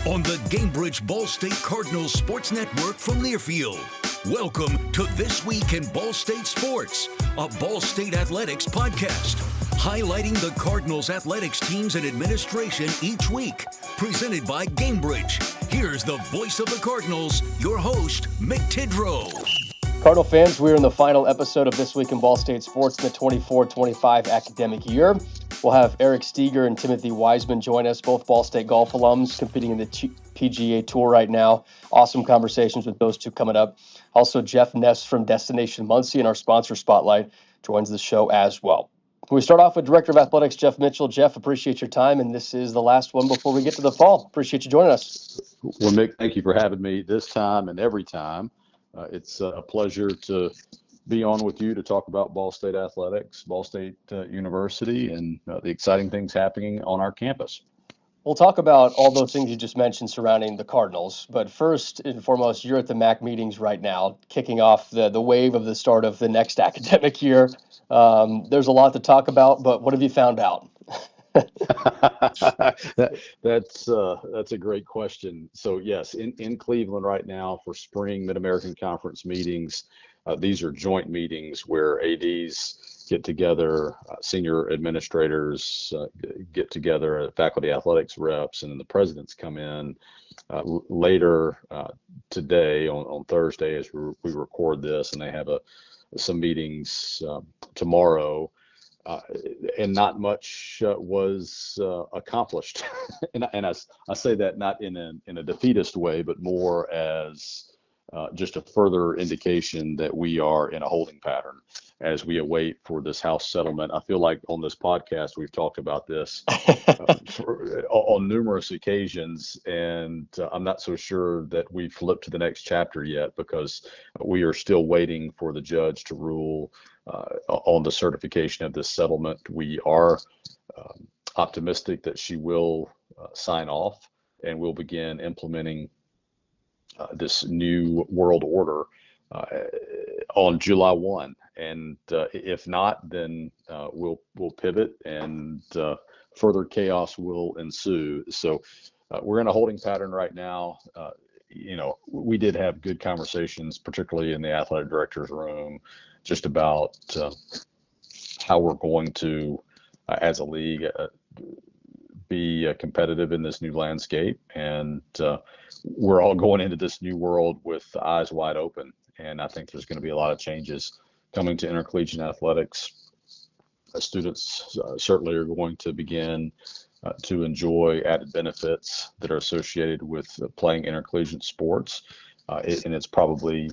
on the Cambridge Ball State Cardinals Sports Network from Learfield. Welcome to This Week in Ball State Sports, a Ball State Athletics podcast, highlighting the Cardinals athletics teams and administration each week. Presented by Cambridge. Here's the voice of the Cardinals, your host, Mick Tidrow. Cardinal fans, we're in the final episode of This Week in Ball State Sports in the 24-25 academic year. We'll have Eric Steger and Timothy Wiseman join us, both Ball State golf alums competing in the PGA Tour right now. Awesome conversations with those two coming up. Also, Jeff Ness from Destination Muncie and our sponsor Spotlight joins the show as well. We start off with Director of Athletics, Jeff Mitchell. Jeff, appreciate your time, and this is the last one before we get to the fall. Appreciate you joining us. Well, Mick, thank you for having me this time and every time. It's a pleasure to be on with you to talk about Ball State athletics, Ball State University, and the exciting things happening on our campus. We'll talk about all those things you just mentioned surrounding the Cardinals. But first and foremost, you're at the MAC meetings right now, kicking off the wave of the start of the next academic year. There's a lot to talk about, but what have you found out? That's a great question. So yes, in Cleveland right now for spring Mid-American Conference meetings, these are joint meetings where ADs get together, senior administrators get together, faculty athletics reps, and then the presidents come in later today on Thursday as we record this, and they have some meetings tomorrow. And not much was accomplished, and I say that not in a defeatist way, but more as just a further indication that we are in a holding pattern as we await for this House settlement. I feel like on this podcast we've talked about this on numerous occasions, and I'm not so sure that we've flipped to the next chapter yet because we are still waiting for the judge to rule on the certification of this settlement. We are optimistic that she will sign off and we'll begin implementing this new world order on July 1. And if not, then we'll pivot and further chaos will ensue. So we're in a holding pattern right now. We did have good conversations, particularly in the athletic director's room, just about how we're going to, as a league, be competitive in this new landscape. And we're all going into this new world with eyes wide open. And I think there's going to be a lot of changes coming to intercollegiate athletics. Students certainly are going to begin to enjoy added benefits that are associated with playing intercollegiate sports. And it's probably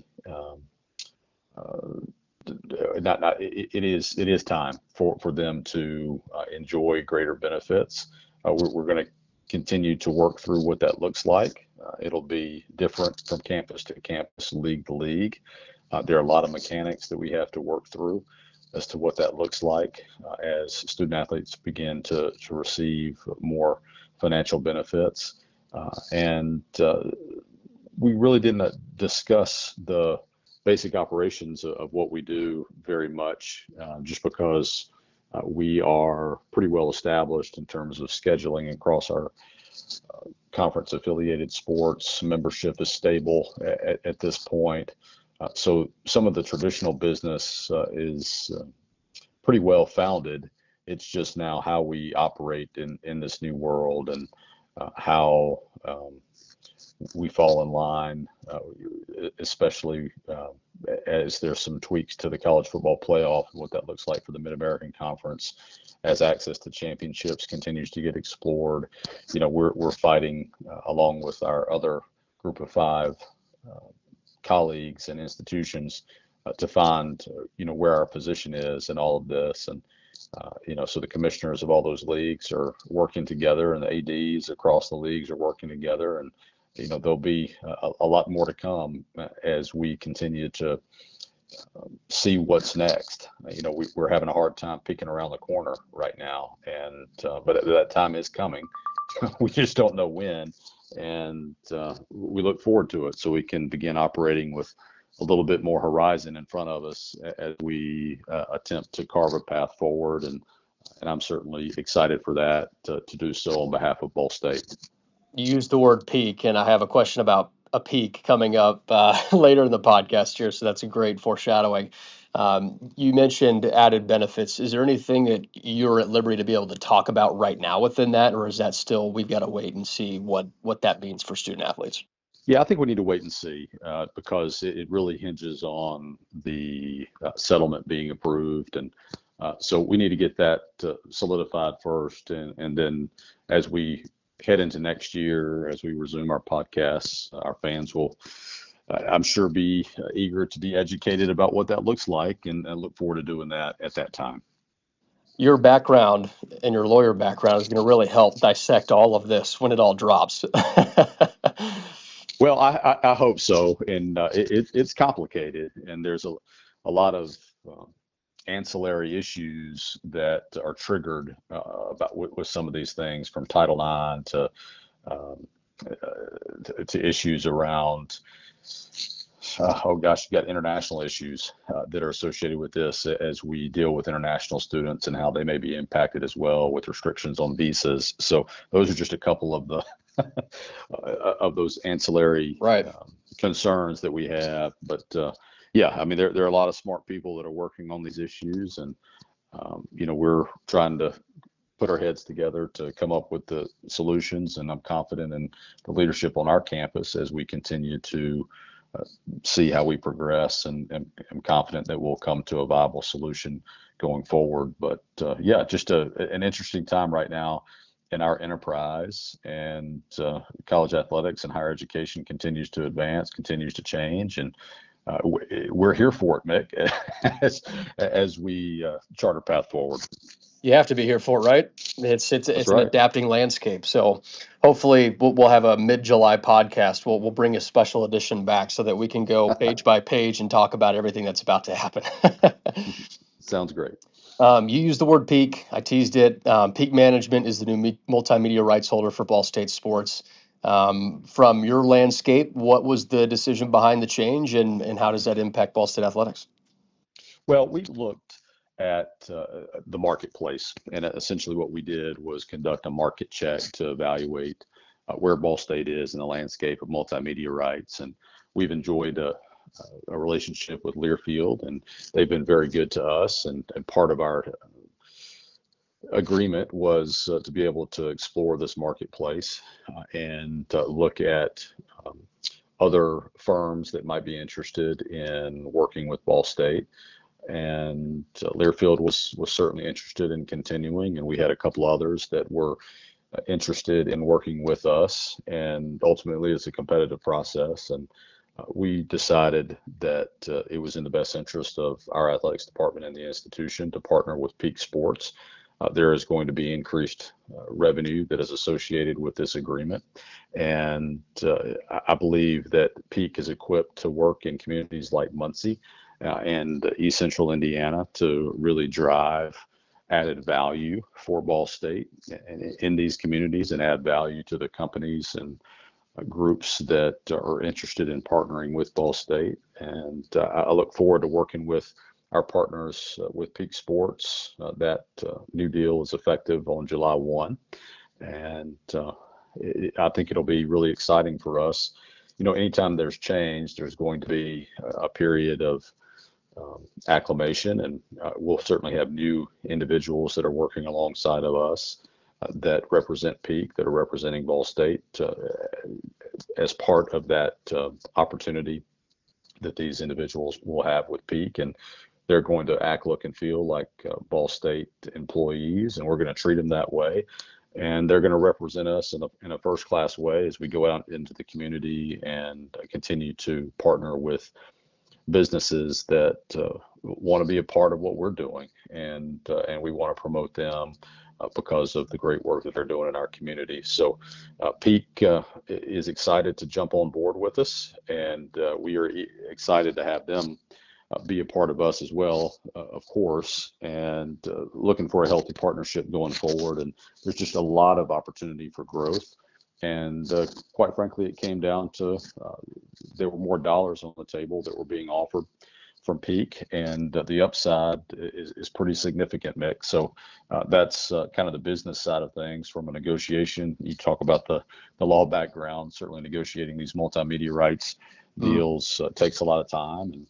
it is time for them to enjoy greater benefits. We're going to continue to work through what that looks like. It'll be different from campus to campus, league to league. There are a lot of mechanics that we have to work through as to what that looks like as student athletes begin to receive more financial benefits. And we really didn't discuss the basic operations of what we do very much, just because we are pretty well established in terms of scheduling across our conference affiliated sports. Membership is stable at this point. So some of the traditional business is pretty well founded. It's just now how we operate in this new world and how we fall in line, especially as there's some tweaks to the college football playoff and what that looks like for the Mid-American Conference as access to championships continues to get explored. We're fighting along with our other group of 5 colleagues and institutions to find, where our position is in all of this. And, so the commissioners of all those leagues are working together and the ADs across the leagues are working together. And, there'll be a lot more to come as we continue to see what's next. We're having a hard time peeking around the corner right now. And, but that time is coming. We just don't know when. And we look forward to it so we can begin operating with a little bit more horizon in front of us as we attempt to carve a path forward. And I'm certainly excited for that to do so on behalf of Ball State. You used the word peak, and I have a question about a peak coming up later in the podcast here. So that's a great foreshadowing. You mentioned added benefits. Is there anything that you're at liberty to be able to talk about right now within that, or is that still we've got to wait and see what that means for student athletes? Yeah, I think we need to wait and see because it really hinges on the settlement being approved. And so we need to get that solidified first. And then as we head into next year, as we resume our podcasts, our fans will, I'm sure, be eager to be educated about what that looks like, and look forward to doing that at that time. Your background and your lawyer background is going to really help dissect all of this when it all drops. Well, I hope so. And it's complicated, and there's a lot of ancillary issues that are triggered about with some of these things, from Title IX um, to issues around, oh gosh, you got international issues that are associated with this as we deal with international students and how they may be impacted as well with restrictions on visas. So those are just a couple of the of those ancillary Right. Concerns that we have. But yeah, I mean, there are a lot of smart people that are working on these issues, and we're trying to put our heads together to come up with the solutions. And I'm confident in the leadership on our campus as we continue to see how we progress, and I'm confident that we'll come to a viable solution going forward. But yeah, just an interesting time right now in our enterprise, and college athletics and higher education continues to advance, continues to change, and we're here for it, Mick, as we chart a path forward. You have to be here for it, right? It's That's an right. adapting landscape. So hopefully we'll have a mid-July podcast. We'll bring a special edition back so that we can go page by page and talk about everything that's about to happen. Sounds great. You used the word peak. I teased it. Peak Management is the new multimedia rights holder for Ball State Sports. From your landscape, what was the decision behind the change, and how does that impact Ball State athletics? Well, we looked at the marketplace, and essentially what we did was conduct a market check to evaluate where Ball State is in the landscape of multimedia rights. And we've enjoyed a relationship with Learfield, and they've been very good to us. And part of our agreement was to be able to explore this marketplace and look at other firms that might be interested in working with Ball State. And Learfield was certainly interested in continuing, and we had a couple others that were interested in working with us. And ultimately, it's a competitive process, and we decided that it was in the best interest of our athletics department and the institution to partner with Peak Sports. There is going to be increased revenue that is associated with this agreement, and I believe that Peak is equipped to work in communities like Muncie and East Central Indiana to really drive added value for Ball State in these communities, and add value to the companies and groups that are interested in partnering with Ball State. And I look forward to working with our partners with Peak Sports. That new deal is effective on July 1. And I think it'll be really exciting for us. Anytime there's change, there's going to be a period of acclimation, and we'll certainly have new individuals that are working alongside of us that represent Peak, that are representing Ball State as part of that opportunity that these individuals will have with Peak. And they're going to act, look, and feel like Ball State employees, and we're going to treat them that way. And they're going to represent us in a first-class way as we go out into the community and continue to partner with businesses that want to be a part of what we're doing, and we want to promote them because of the great work that they're doing in our community. So Peak is excited to jump on board with us, and we are excited to have them be a part of us as well, of course, and looking for a healthy partnership going forward. And there's just a lot of opportunity for growth. And quite frankly, it came down to there were more dollars on the table that were being offered from Peak, and the upside is pretty significant, Mick. So that's kind of the business side of things. From a negotiation, you talk about the law background. Certainly, negotiating these multimedia rights deals takes a lot of time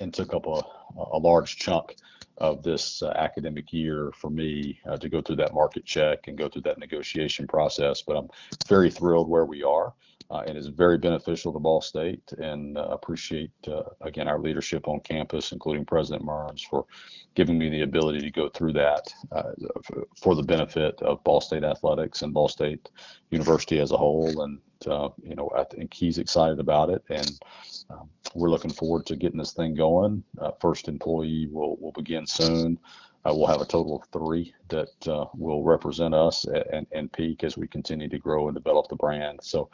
and took up a large chunk of this academic year for me to go through that market check and go through that negotiation process. But I'm very thrilled where we are. And is very beneficial to Ball State, and appreciate, again, our leadership on campus, including President Mearns, for giving me the ability to go through that for the benefit of Ball State athletics and Ball State University as a whole. And, I think he's excited about it, and we're looking forward to getting this thing going. First employee will begin soon. We'll have a total of 3 that will represent us and Peak as we continue to grow and develop the brand. So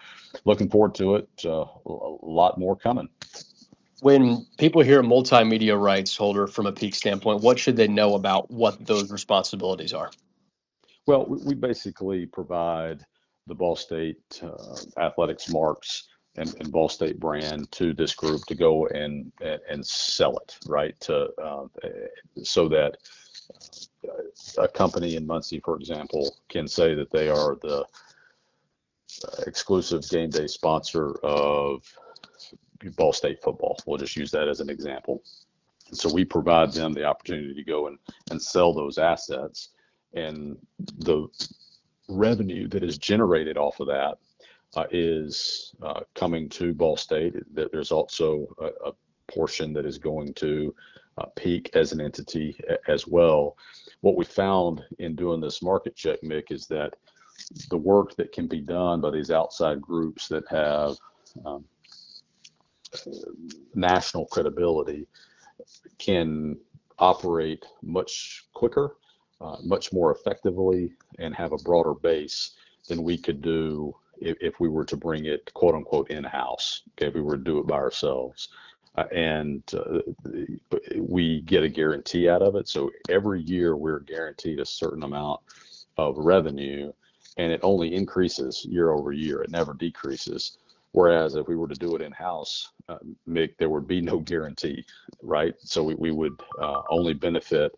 looking forward to it. A lot more coming. When people hear multimedia rights holder from a Peak standpoint, what should they know about what those responsibilities are? Well, we basically provide the Ball State athletics marks and Ball State brand to this group to go and sell it, right? So that a company in Muncie, for example, can say that they are the exclusive game day sponsor of Ball State football. We'll just use that as an example. And so we provide them the opportunity to go and sell those assets, and the revenue that is generated off of that is coming to Ball State. There's also a portion that is going to Peak as an entity as well. What we found in doing this market check, Mick, is that the work that can be done by these outside groups that have national credibility can operate much quicker, much more effectively, and have a broader base than we could do if we were to bring it, quote unquote, in-house. Okay, if we were to do it by ourselves. We get a guarantee out of it. So every year we're guaranteed a certain amount of revenue, and it only increases year over year. It never decreases. Whereas if we were to do it in-house, Mick, there would be no guarantee, right? So we would only benefit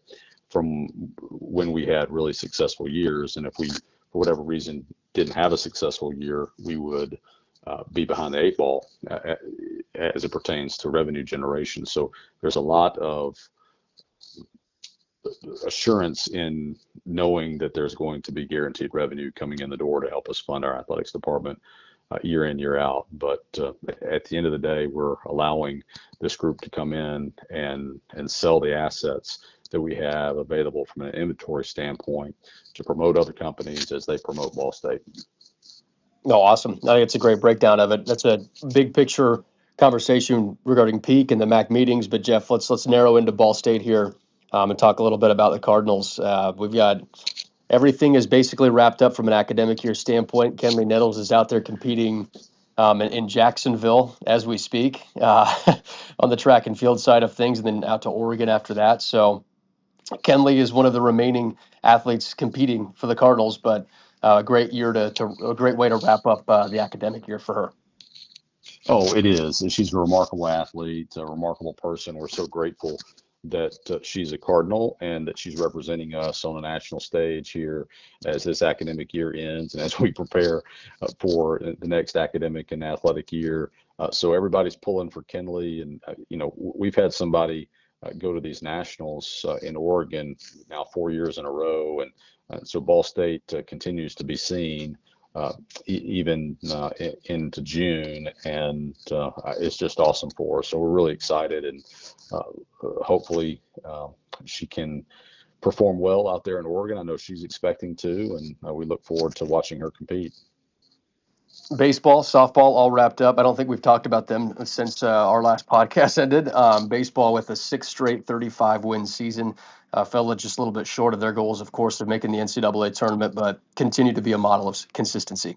from when we had really successful years. And if we, for whatever reason, didn't have a successful year, we would be behind the 8 ball as it pertains to revenue generation. So there's a lot of assurance in knowing that there's going to be guaranteed revenue coming in the door to help us fund our athletics department year in, year out. But at the end of the day, we're allowing this group to come in and sell the assets that we have available from an inventory standpoint to promote other companies as they promote Ball State. No, awesome. I think it's a great breakdown of it. That's a big picture conversation regarding Peak and the MAC meetings. But Jeff, let's narrow into Ball State here and talk a little bit about the Cardinals. We've got everything is basically wrapped up from an academic year standpoint. Kenley Nettles is out there competing in Jacksonville as we speak on the track and field side of things, and then out to Oregon after that. So Kenley is one of the remaining athletes competing for the Cardinals, but a great year a great way to wrap up the academic year for her. Oh, it is. And she's a remarkable athlete, a remarkable person. We're so grateful that she's a Cardinal and that she's representing us on a national stage here as this academic year ends and as we prepare for the next academic and athletic year. So everybody's pulling for Kenley. And, we've had somebody go to these nationals in Oregon now 4 years in a row. And so Ball State continues to be seen even into June, and it's just awesome for us. So we're really excited, and hopefully she can perform well out there in Oregon. I know she's expecting to, and we look forward to watching her compete. Baseball, softball, all wrapped up. I don't think we've talked about them since our last podcast ended. Baseball with a 6th straight 35-win season. Fell just a little bit short of their goals, of course, of making the NCAA tournament, but continue to be a model of consistency.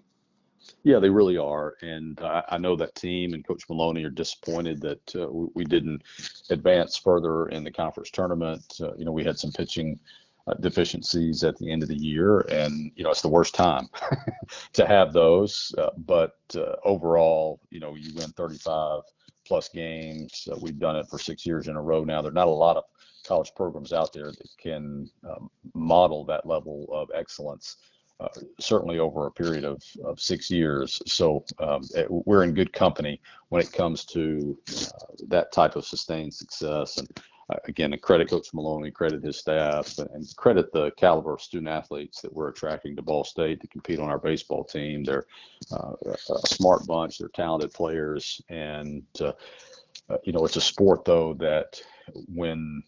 Yeah, they really are. And I know that team and Coach Maloney are disappointed that we didn't advance further in the conference tournament. We had some pitching deficiencies at the end of the year, and it's the worst time to have those. But overall, you win 35 plus games. We've done it for 6 years in a row now. There are not a lot of college programs out there that can model that level of excellence, certainly over a period of 6 years. So we're in good company when it comes to that type of sustained success. And again, credit Coach Maloney, credit his staff, and credit the caliber of student athletes that we're attracting to Ball State to compete on our baseball team. They're a smart bunch. They're talented players. And, it's a sport, though, that when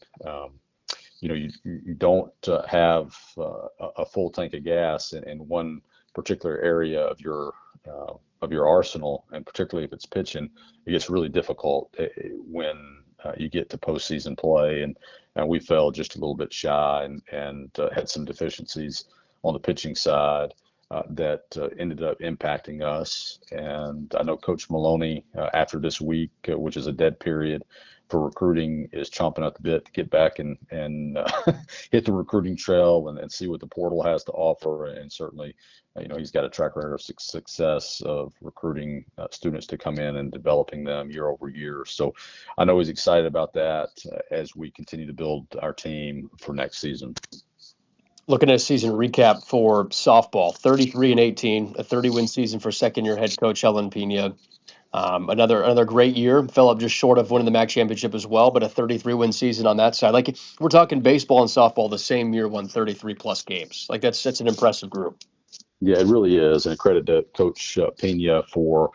you don't have a full tank of gas in one particular area of your arsenal, and particularly if it's pitching, it gets really difficult when you get to postseason play. And we fell just a little bit shy and had some deficiencies on the pitching side that ended up impacting us. And I know Coach Maloney, after this week, which is a dead period for recruiting, is chomping at the bit to get back and hit the recruiting trail and see what the portal has to offer. And certainly, he's got a track record of success of recruiting students to come in and developing them year over year. So I know he's excited about that as we continue to build our team for next season. Looking at a season recap for softball, 33-18, a 30-win season for second-year head coach Helen Pena. Another great year. Fell up just short of winning the MAC championship as well, but a 33-win season on that side. Like, we're talking baseball and softball the same year won 33-plus games. Like, that's an impressive group. Yeah, it really is. And credit to Coach Pena for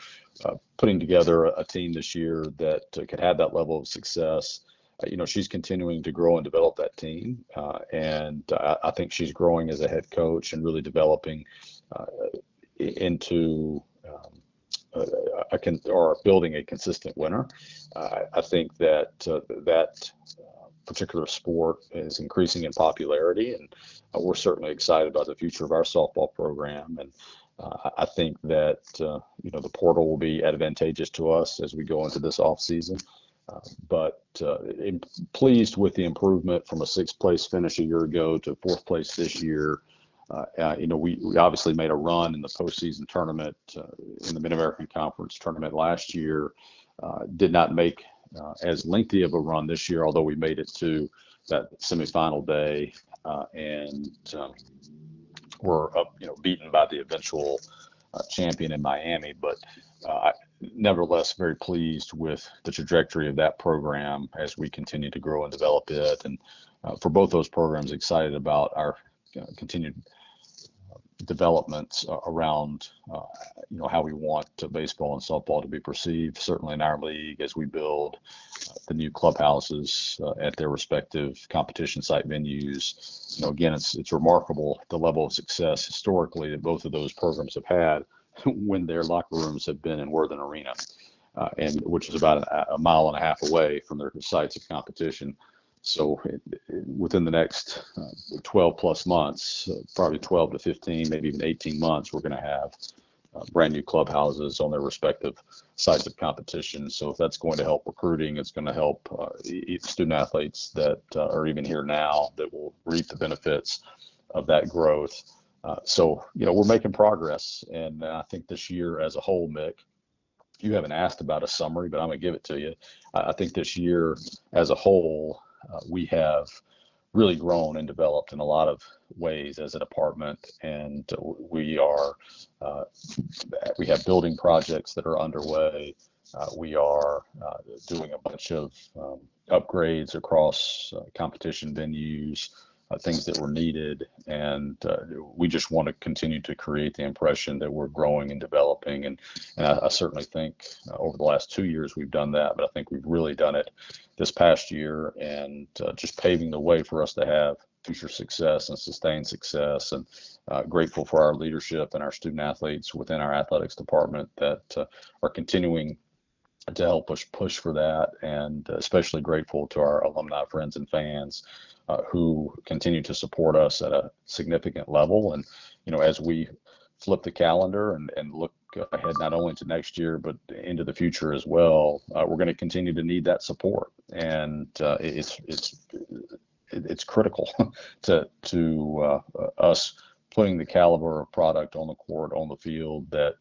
putting together a team this year that could have that level of success. She's continuing to grow and develop that team. And I think she's growing as a head coach and really developing into building a consistent winner. I think that that particular sport is increasing in popularity, and we're certainly excited about the future of our softball program. And I think that the portal will be advantageous to us as we go into this off season. But pleased with the improvement from a 6th place finish a year ago to 4th place this year. We obviously made a run in the postseason tournament in the Mid-American Conference tournament last year. Did not make as lengthy of a run this year, although we made it to that semifinal day, and were up, beaten by the eventual champion in Miami. But nevertheless, very pleased with the trajectory of that program as we continue to grow and develop it. And for both those programs, excited about our continued developments around how we want baseball and softball to be perceived, certainly in our league, as we build the new clubhouses at their respective competition site venues. Again, it's remarkable the level of success historically that both of those programs have had when their locker rooms have been in Worthen Arena, and which is about a mile and a half away from their sites of competition. So within the next 12 plus months, probably 12 to 15, maybe even 18 months, we're going to have brand new clubhouses on their respective sites of competition. So if that's going to help recruiting, it's going to help student athletes that are even here now that will reap the benefits of that growth. So we're making progress. And I think this year as a whole, Mick, you haven't asked about a summary, but I'm going to give it to you. I think this year as a whole, we have really grown and developed in a lot of ways as a department, and we have building projects that are underway. We are doing a bunch of upgrades across competition venues, things that were needed, and we just want to continue to create the impression that we're growing and developing. And I certainly think over the last 2 years we've done that, but I think we've really done it this past year, and just paving the way for us to have future success and sustained success. And grateful for our leadership and our student athletes within our athletics department that are continuing to help us push for that, and especially grateful to our alumni friends and fans who continue to support us at a significant level. And as we flip the calendar and look ahead not only to next year but into the future as well, we're going to continue to need that support, and it's critical to us putting the caliber of product on the court, on the field that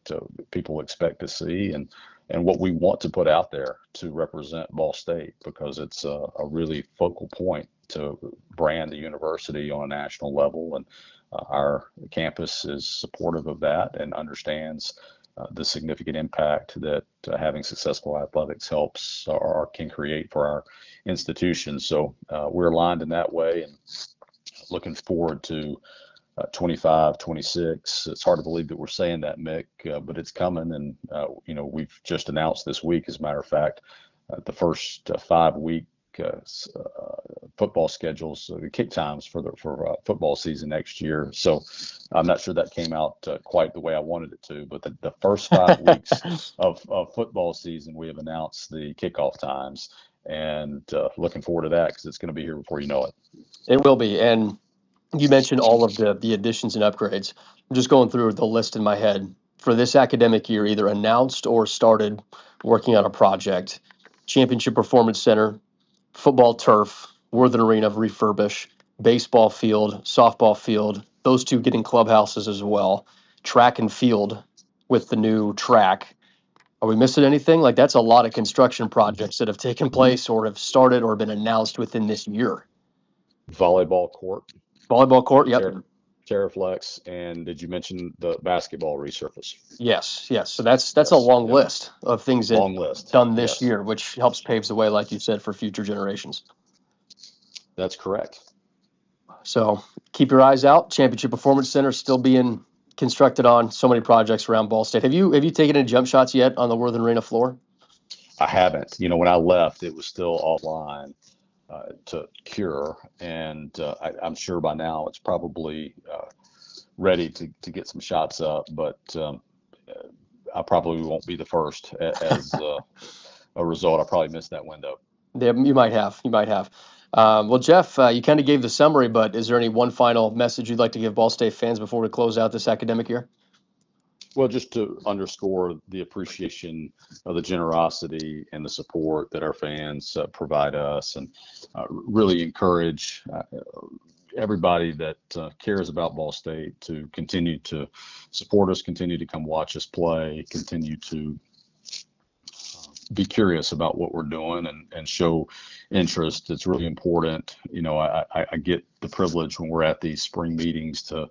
people expect to see. And and what we want to put out there to represent Ball State, because it's a really focal point to brand the university on a national level. And our campus is supportive of that and understands the significant impact that having successful athletics helps or can create for our institution. So we're aligned in that way, and looking forward to 25, 26. It's hard to believe that we're saying that, Mick, but it's coming. And, we've just announced this week, as a matter of fact, the first 5-week football schedules, the kick times for football season next year. So I'm not sure that came out quite the way I wanted it to, but the first 5 weeks of football season, we have announced the kickoff times, and looking forward to that, because it's going to be here before you know it. It will be. And you mentioned all of the additions and upgrades. I'm just going through the list in my head for this academic year, either announced or started working on a project. Championship Performance Center, football turf, Worthen Arena refurbish, baseball field, softball field, those two getting clubhouses as well, track and field with the new track. Are we missing anything? Like, that's a lot of construction projects that have taken place or have started or been announced within this year. Volleyball court. Volleyball court, yep. Terraflex, and did you mention the basketball resurface? Yes. So that's a long list of things that done this year, which helps paves the way, like you said, for future generations. That's correct. So keep your eyes out. Championship Performance Center still being constructed on. So many projects around Ball State. Have you taken any jump shots yet on the Worthen Arena floor? I haven't. When I left, it was still offline to cure, and I'm sure by now it's probably ready to get some shots up, but I probably won't be the first as a result. I probably missed that window. Yeah, you might have. Well, Jeff, you kind of gave the summary, but is there any one final message you'd like to give Ball State fans before we close out this academic year? Well, just to underscore the appreciation of the generosity and the support that our fans provide us, and really encourage everybody that cares about Ball State to continue to support us, continue to come watch us play, continue to be curious about what we're doing, and show interest. It's really important. I get the privilege when we're at these spring meetings to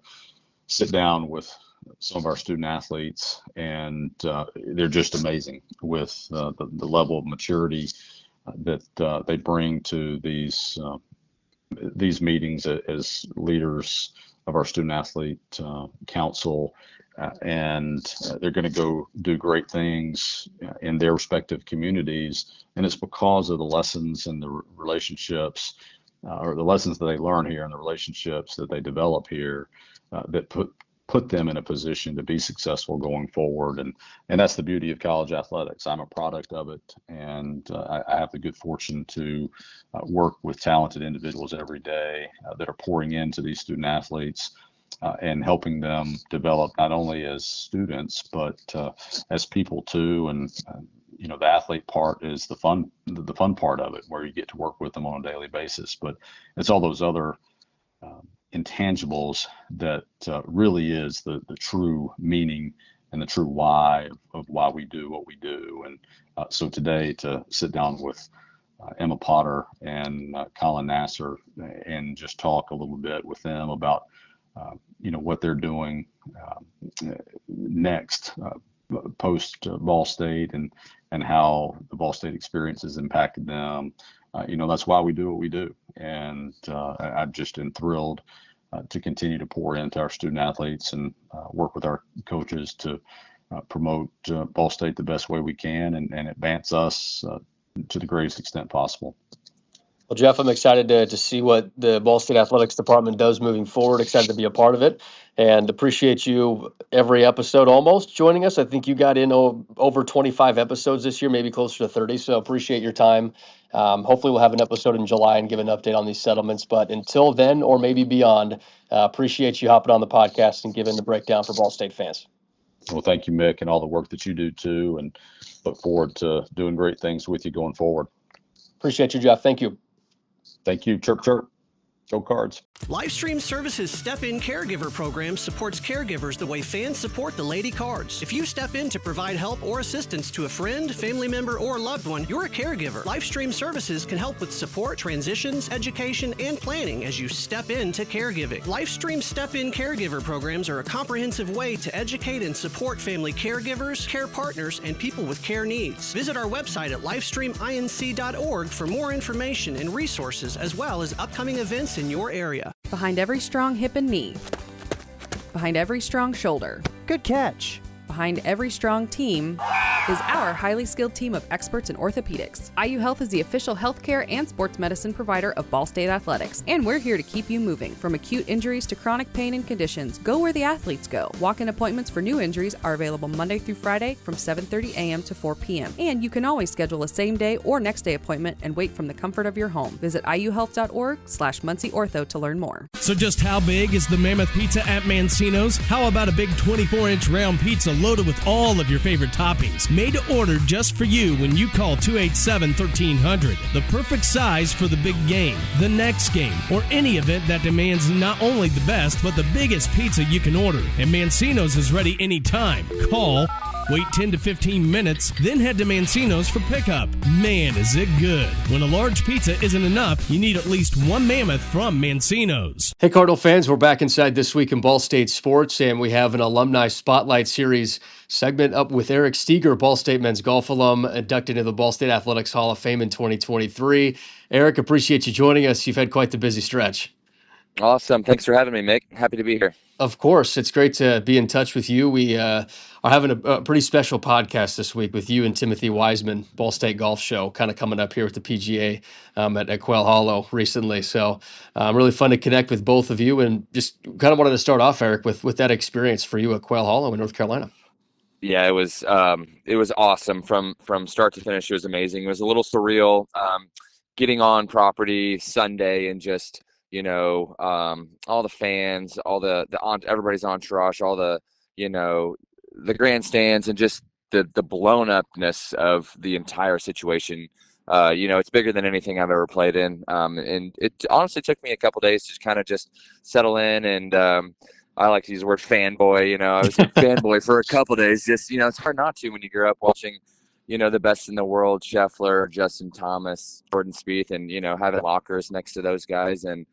sit down with some of our student athletes, and they're just amazing with the level of maturity that they bring to these meetings as leaders of our student athlete council, and they're going to go do great things in their respective communities, and it's because of the lessons and the relationships, or the lessons that they learn here and the relationships that they develop here, that put them in a position to be successful going forward. And that's the beauty of college athletics. I'm a product of it, and I have the good fortune to work with talented individuals every day that are pouring into these student athletes and helping them develop not only as students, but as people too. And the athlete part is the fun part of it, where you get to work with them on a daily basis. But it's all those other intangibles that really is the true meaning and the true why of why we do what we do. And so today, to sit down with Emma Potter and Colin Nasser and just talk a little bit with them about what they're doing next post Ball State, and how the Ball State experience has impacted them. That's why we do what we do. And I just am thrilled to continue to pour into our student athletes and work with our coaches to promote Ball State the best way we can, and advance us to the greatest extent possible. Well, Jeff, I'm excited to see what the Ball State Athletics Department does moving forward. Excited to be a part of it, and appreciate you every episode almost joining us. I think you got in over 25 episodes this year, maybe closer to 30. So appreciate your time. Hopefully we'll have an episode in July and give an update on these settlements. But until then, or maybe beyond, appreciate you hopping on the podcast and giving the breakdown for Ball State fans. Well, thank you, Mick, and all the work that you do too, and look forward to doing great things with you going forward. Appreciate you, Jeff. Thank you. Thank you. Chirp, chirp. Go Cards. Livestream Services Step-In Caregiver program supports caregivers the way fans support the Lady Cards. If you step in to provide help or assistance to a friend, family member, or loved one, you're a caregiver. Livestream Services can help with support, transitions, education, and planning as you step into caregiving. Livestream Step-In Caregiver programs are a comprehensive way to educate and support family caregivers, care partners, and people with care needs. Visit our website at livestreaminc.org for more information and resources, as well as upcoming events in your area. Behind every strong hip and knee. Behind every strong shoulder. Good catch. Behind every strong team is our highly skilled team of experts in orthopedics. IU Health is the official healthcare and sports medicine provider of Ball State Athletics, and we're here to keep you moving. From acute injuries to chronic pain and conditions, go where the athletes go. Walk-in appointments for new injuries are available Monday through Friday from 7:30 a.m. to 4 p.m. And you can always schedule a same-day or next-day appointment and wait from the comfort of your home. Visit iuhealth.org/MuncieOrtho to learn more. So just how big is the Mammoth Pizza at Mancino's? How about a big 24-inch round pizza loaded with all of your favorite toppings? Made to order just for you when you call 287-1300. The perfect size for the big game, the next game, or any event that demands not only the best, but the biggest pizza you can order. And Mancino's is ready anytime. Call, wait 10 to 15 minutes, then head to Mancino's for pickup. Man, is it good. When a large pizza isn't enough, you need at least one Mammoth from Mancino's. Hey, Cardinal fans, we're back inside This Week in Ball State Sports, and we have an Alumni Spotlight Series segment up with Eric Steger, Ball State men's golf alum, inducted into the Ball State Athletics Hall of Fame in 2023. Eric, appreciate you joining us. You've had quite the busy stretch. Awesome. Thanks for having me, Mick. Happy to be here. Of course. It's great to be in touch with you. We are having a pretty special podcast this week with you and Timothy Wiseman, Ball State Golf Show, kind of coming up here with the PGA at Quail Hollow recently. So really fun to connect with both of you, and just kind of wanted to start off, Eric, with that experience for you at Quail Hollow in North Carolina. Yeah, it was awesome from start to finish. It was amazing. It was a little surreal getting on property Sunday and just, all the fans, all everybody's entourage, all the grandstands, and just the blown upness of the entire situation. It's bigger than anything I've ever played in. And it honestly took me a couple days to kind of just settle in. And I like to use the word fanboy. I was a fanboy for a couple days. Just, it's hard not to when you grow up watching, the best in the world, Scheffler, Justin Thomas, Jordan Spieth, and, having lockers next to those guys, and,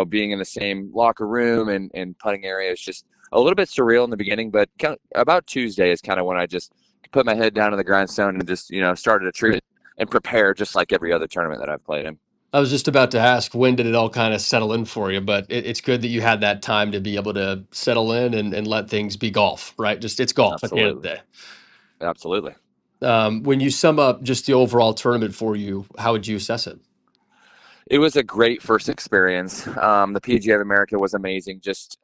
being in the same locker room and putting area is just a little bit surreal in the beginning. But about Tuesday is kind of when I just put my head down on the grindstone and just, started to treat it and prepare just like every other tournament that I've played in. I was just about to ask, when did it all kind of settle in for you? But it's good that you had that time to be able to settle in and let things be golf, right? Just it's golf Absolutely. At the end of the day. Absolutely. When you sum up just the overall tournament for you, how would you assess it? It was a great first experience. The PGA of America was amazing, just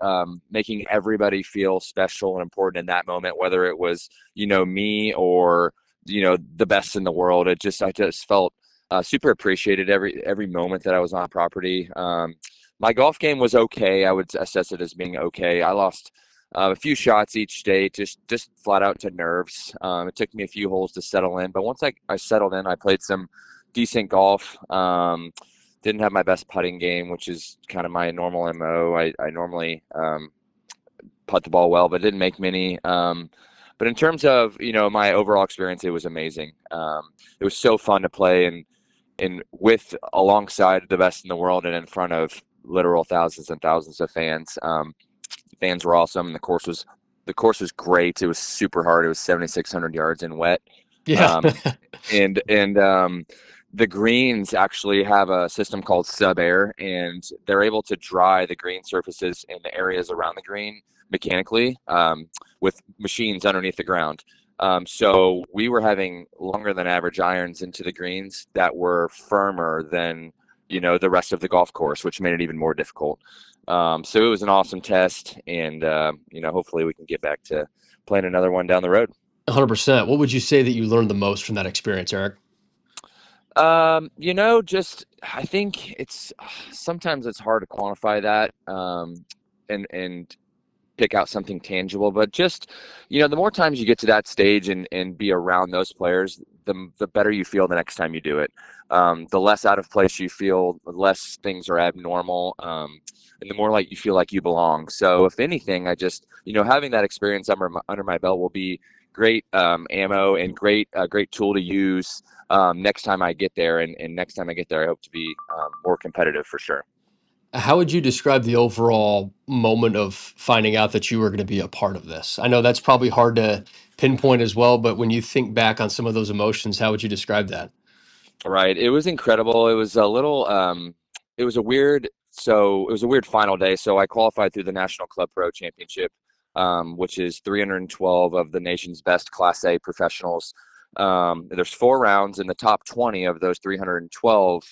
making everybody feel special and important in that moment, whether it was, me or, the best in the world. I just felt super appreciated every moment that I was on property. My golf game was okay. I would assess it as being okay. I lost a few shots each day, just flat out to nerves. It took me a few holes to settle in, but once I settled in, I played some decent golf. Didn't have my best putting game, which is kind of my normal MO. I normally putt the ball well, but didn't make many. But in terms of, my overall experience, it was amazing. It was so fun to play and alongside the best in the world and in front of literal thousands and thousands of fans. Fans were awesome. The course was great. It was super hard. It was 7,600 yards and wet. Yeah. The greens actually have a system called sub-air, and they're able to dry the green surfaces in the areas around the green mechanically with machines underneath the ground. So we were having longer than average irons into the greens that were firmer than, the rest of the golf course, which made it even more difficult. So it was an awesome test, and, hopefully we can get back to playing another one down the road. 100%. What would you say that you learned the most from that experience, Eric? I think sometimes it's hard to quantify that. And pick out something tangible, but just, the more times you get to that stage and be around those players, the better you feel the next time you do it. The less out of place you feel, the less things are abnormal, and the more like you feel like you belong. So if anything, I just, having that experience under my belt will be great ammo and great tool to use next time I get there. And next time I get there, I hope to be more competitive for sure. How would you describe the overall moment of finding out that you were going to be a part of this? I know that's probably hard to pinpoint as well, but when you think back on some of those emotions, how would you describe that? Right. It was incredible. It was a little, it was a weird, so it was a weird final day. So I qualified through the National Club Pro Championship, which is 312 of the nation's best Class A professionals. There's 4 rounds, and the top 20 of those 312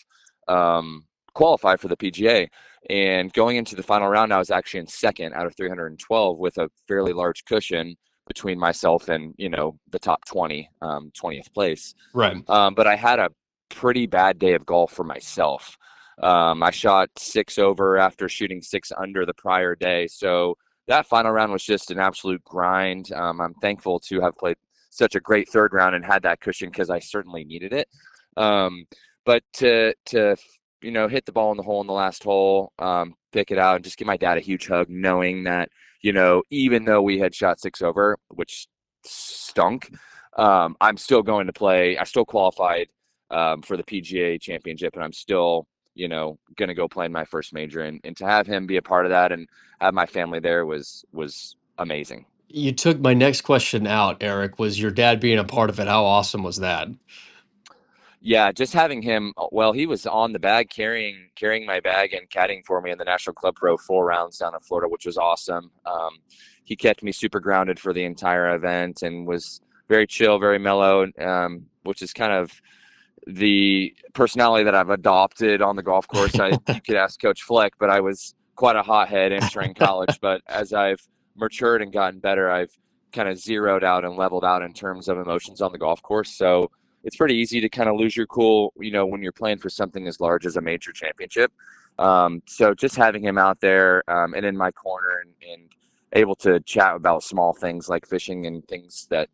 qualify for the PGA. And going into the final round, I was actually in second out of 312 with a fairly large cushion between myself and, the top 20, 20th place. Right. But I had a pretty bad day of golf for myself. I shot 6 over after shooting 6 under the prior day. So that final round was just an absolute grind. I'm thankful to have played such a great third round and had that cushion because I certainly needed it. But to hit the ball in the hole in the last hole, pick it out, and just give my dad a huge hug, knowing that, even though we had shot 6 over, which stunk, I'm still going to play. I still qualified for the PGA Championship, and I'm still, going to go play in my first major. And to have him be a part of that and have my family there was amazing. You took my next question out, Eric. Was your dad being a part of it? How awesome was that? Yeah, just having him. Well, he was on the bag carrying my bag and caddying for me in the National Club Pro 4 rounds down in Florida, which was awesome. He kept me super grounded for the entire event and was very chill, very mellow, which is kind of the personality that I've adopted on the golf course. You could ask Coach Fleck, but I was quite a hothead entering college. But as I've matured and gotten better, I've kind of zeroed out and leveled out in terms of emotions on the golf course. So it's pretty easy to kind of lose your cool, when you're playing for something as large as a major championship. So just having him out there and in my corner and able to chat about small things like fishing and things that,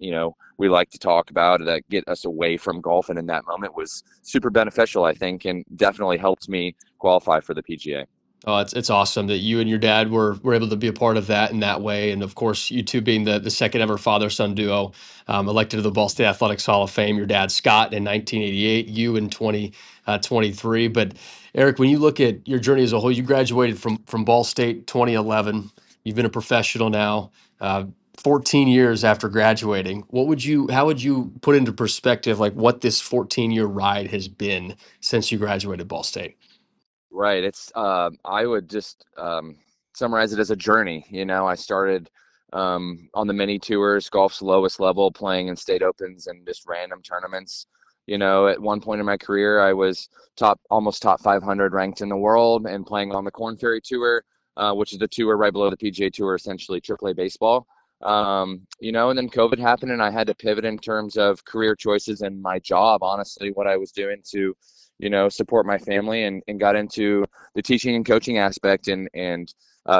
we like to talk about that get us away from golf. And in that moment was super beneficial, I think, and definitely helped me qualify for the PGA. Oh, it's awesome that you and your dad were able to be a part of that in that way. And of course, you two being the second ever father-son duo elected to the Ball State Athletics Hall of Fame. Your dad, Scott, in 1988, you in 2023. But Eric, when you look at your journey as a whole, you graduated from Ball State 2011. You've been a professional now, 14 years after graduating. How would you put into perspective like what this 14-year ride has been since you graduated Ball State? Right. It's I would just summarize it as a journey. I started on the mini tours, golf's lowest level, playing in state opens and just random tournaments. At one point in my career, I was almost top 500 ranked in the world and playing on the Korn Ferry Tour, which is the tour right below the PGA Tour, essentially AAA baseball. And then COVID happened and I had to pivot in terms of career choices and my job, honestly, what I was doing to support my family and got into the teaching and coaching aspect and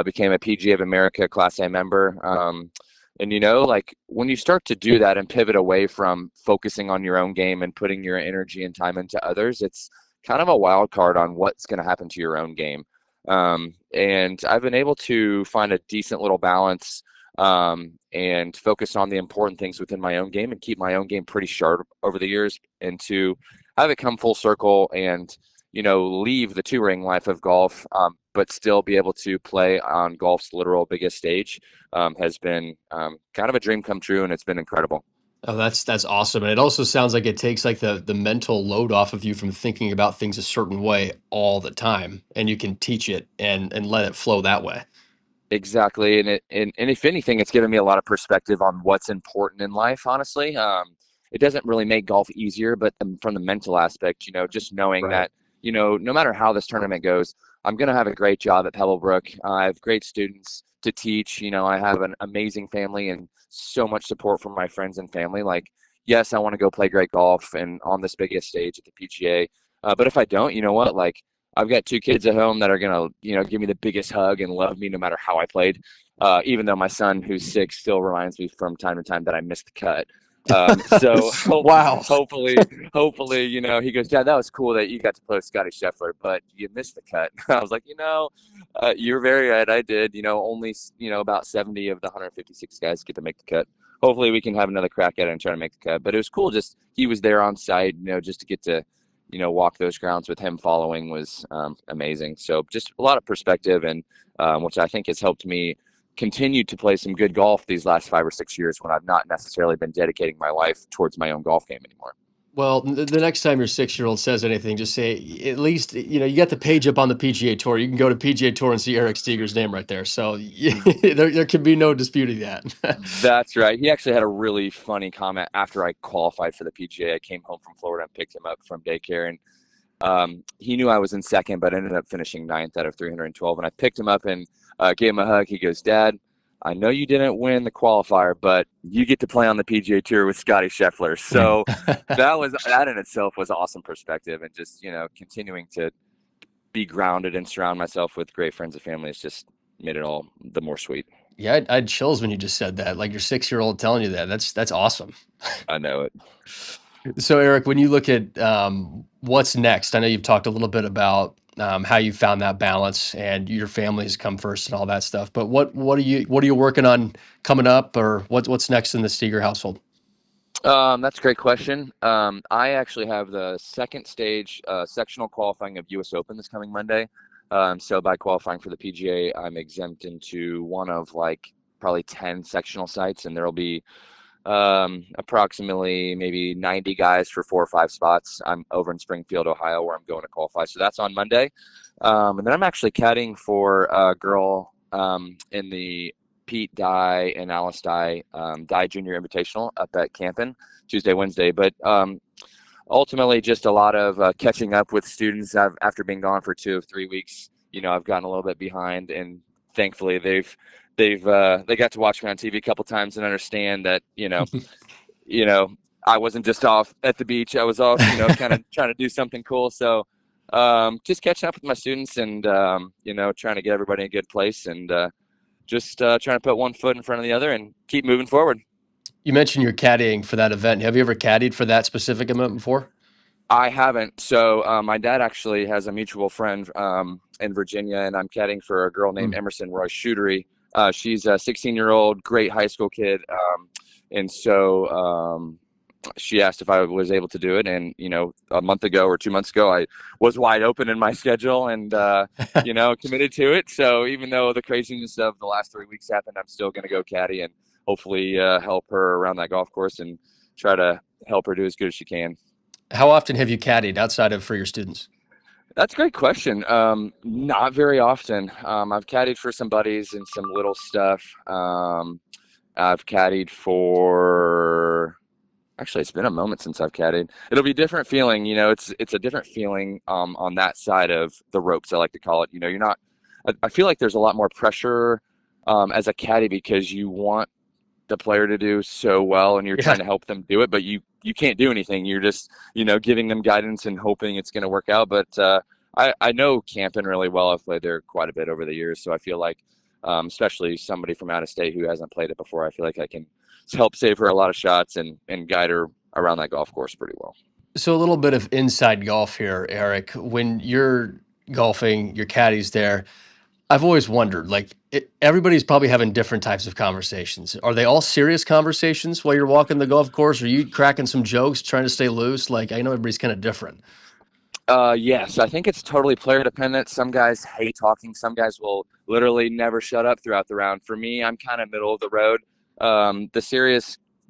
became a PGA of America Class A member. Like when you start to do that and pivot away from focusing on your own game and putting your energy and time into others, it's kind of a wild card on what's going to happen to your own game. And I've been able to find a decent little balance and focus on the important things within my own game and keep my own game pretty sharp over the years, and to have it come full circle and, leave the touring life of golf, but still be able to play on golf's literal biggest stage has been kind of a dream come true, and it's been incredible. Oh, that's awesome. And it also sounds like it takes like the mental load off of you from thinking about things a certain way all the time, and you can teach it and let it flow that way. Exactly. And if anything, it's given me a lot of perspective on what's important in life, honestly. It doesn't really make golf easier, but from the mental aspect, just knowing Right. that, no matter how this tournament goes, I'm going to have a great job at Pebblebrook. I have great students to teach. I have an amazing family and so much support from my friends and family. Like, yes, I want to go play great golf and on this biggest stage at the PGA. But if I don't, you know what? Like, I've got two kids at home that are gonna, give me the biggest hug and love me no matter how I played. Even though my son, who's 6, still reminds me from time to time that I missed the cut. So Wow. hopefully, he goes, Dad, that was cool that you got to play with Scotty Scheffler, but you missed the cut. I was like, you're very right. I did. Only, about 70 of the 156 guys get to make the cut. Hopefully we can have another crack at it and try to make the cut. But it was cool. Just he was there on site, just to get to, walk those grounds with him following was amazing. So just a lot of perspective, and which I think has helped me continue to play some good golf these last 5 or 6 years when I've not necessarily been dedicating my life towards my own golf game anymore. Well, the next time your 6-year-old says anything, just say, at least, you got the page up on the PGA Tour. You can go to PGA Tour and see Eric Steger's name right there. So there can be no disputing that. That's right. He actually had a really funny comment after I qualified for the PGA. I came home from Florida and picked him up from daycare, and he knew I was in second, but ended up finishing 9th out of 312. And I picked him up and gave him a hug. He goes, Dad, I know you didn't win the qualifier, but you get to play on the PGA Tour with Scotty Scheffler. So that in itself was awesome perspective, and just, continuing to be grounded and surround myself with great friends and family has just made it all the more sweet. Yeah, I had chills when you just said that. Like your 6-year-old telling you that. That's awesome. I know it. So Eric, when you look at what's next, I know you've talked a little bit about how you found that balance and your family's come first and all that stuff. But what are you working on coming up, or what's next in the Steger household? That's a great question. I actually have the second stage sectional qualifying of U.S. Open this coming Monday. So by qualifying for the PGA, I'm exempt into one of probably 10 sectional sites, and there'll be approximately maybe 90 guys for 4 or 5 spots. I'm over in Springfield, Ohio, where I'm going to qualify. So that's on Monday. And then I'm actually caddying for a girl in the Pete Dye and Alice Dye Dye Junior Invitational up at Campen Tuesday, Wednesday. But ultimately just a lot of catching up with students. After being gone for 2 or 3 weeks, I've gotten a little bit behind, and thankfully they got to watch me on TV a couple times and understand that, I wasn't just off at the beach. I was off, kind of trying to do something cool. So just catching up with my students and, trying to get everybody in a good place, and just trying to put one foot in front of the other and keep moving forward. You mentioned you're caddying for that event. Have you ever caddied for that specific event before? I haven't. So my dad actually has a mutual friend in Virginia, and I'm caddying for a girl named Emerson Roy Shootery. She's a 16-year-old, great high school kid. And so she asked if I was able to do it. And, a month ago or 2 months ago, I was wide open in my schedule and, committed to it. So even though the craziness of the last 3 weeks happened, I'm still going to go caddy and hopefully help her around that golf course and try to help her do as good as she can. How often have you caddied outside of for your students? That's a great question. Not very often. I've caddied for some buddies and some little stuff. I've caddied for, actually, it's been a moment since I've caddied. It'll be a different feeling. It's a different feeling on that side of the ropes, I like to call it. You're not, I feel like there's a lot more pressure as a caddy because you want the player to do so well and you're trying to help them do it, but you can't do anything. You're just, giving them guidance and hoping it's going to work out. But I know Campen really well. I've played there quite a bit over the years. So I feel like, especially somebody from out of state who hasn't played it before, I feel like I can help save her a lot of shots and guide her around that golf course pretty well. So a little bit of inside golf here, Eric. When you're golfing, your caddies there, I've always wondered, everybody's probably having different types of conversations. Are they all serious conversations while you're walking the golf course? Are you cracking some jokes, trying to stay loose? I know everybody's kind of different. Yes, I think it's totally player dependent. Some guys hate talking. Some guys will literally never shut up throughout the round. For me, I'm kind of middle of the road. The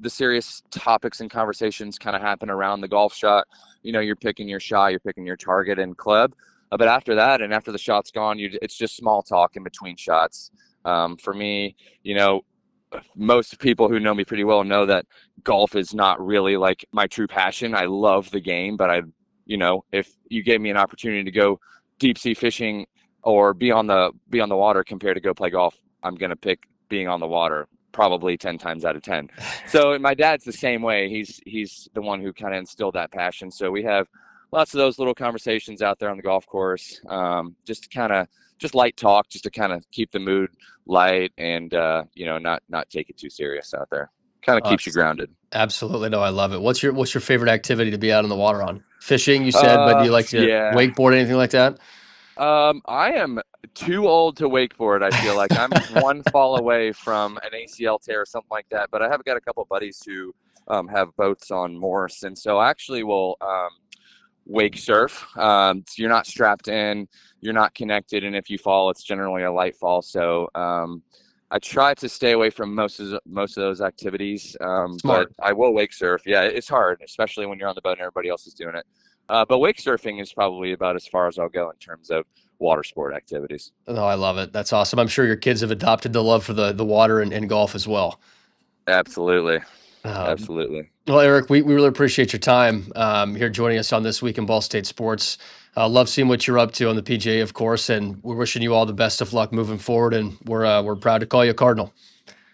serious topics and conversations kind of happen around the golf shot. You're picking your shot, you're picking your target and club. But after that, and after the shot's gone, it's just small talk in between shots. For me, most people who know me pretty well know that golf is not really my true passion. I love the game, but if you gave me an opportunity to go deep sea fishing or be on the water compared to go play golf, I'm going to pick being on the water probably 10 times out of 10. So my dad's the same way. He's the one who kind of instilled that passion. So we have lots of those little conversations out there on the golf course. Just light talk, just to kind of keep the mood light and, not take it too serious out there. Kind of keeps you grounded. Absolutely. No, I love it. What's your favorite activity to be out in the water on? Fishing, you said, but do you like to wakeboard, anything like that? I am too old to wakeboard. I feel like I'm one fall away from an ACL tear or something like that. But I have got a couple of buddies who have boats on Morse, and so I actually will wake surf. So you're not strapped in, you're not connected, and if you fall, it's generally a light fall. So I try to stay away from most of those activities, but I will wake surf. Yeah, it's hard, especially when you're on the boat and everybody else is doing it. But wake surfing is probably about as far as I'll go in terms of water sport activities. Oh, I love it. That's awesome. I'm sure your kids have adopted the love for the water and golf as well. Absolutely. Absolutely. Well, Eric, we really appreciate your time here joining us on This Week in Ball State Sports. Love seeing what you're up to on the PGA, of course, and we're wishing you all the best of luck moving forward, and we're proud to call you a Cardinal.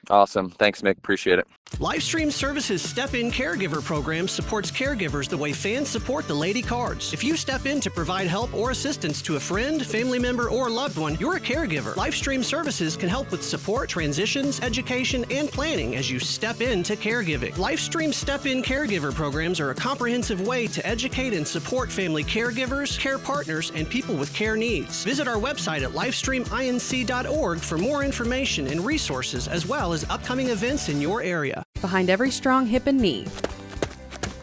Awesome. Thanks, Mick. Appreciate it. Livestream Services Step-In Caregiver program supports caregivers the way fans support the Lady Cards. If you step in to provide help or assistance to a friend, family member, or loved one, you're a caregiver. Livestream Services can help with support, transitions, education, and planning as you step into caregiving. Livestream Step-In Caregiver programs are a comprehensive way to educate and support family caregivers, care partners, and people with care needs. Visit our website at livestreaminc.org for more information and resources, as well as upcoming events in your area. Behind every strong hip and knee.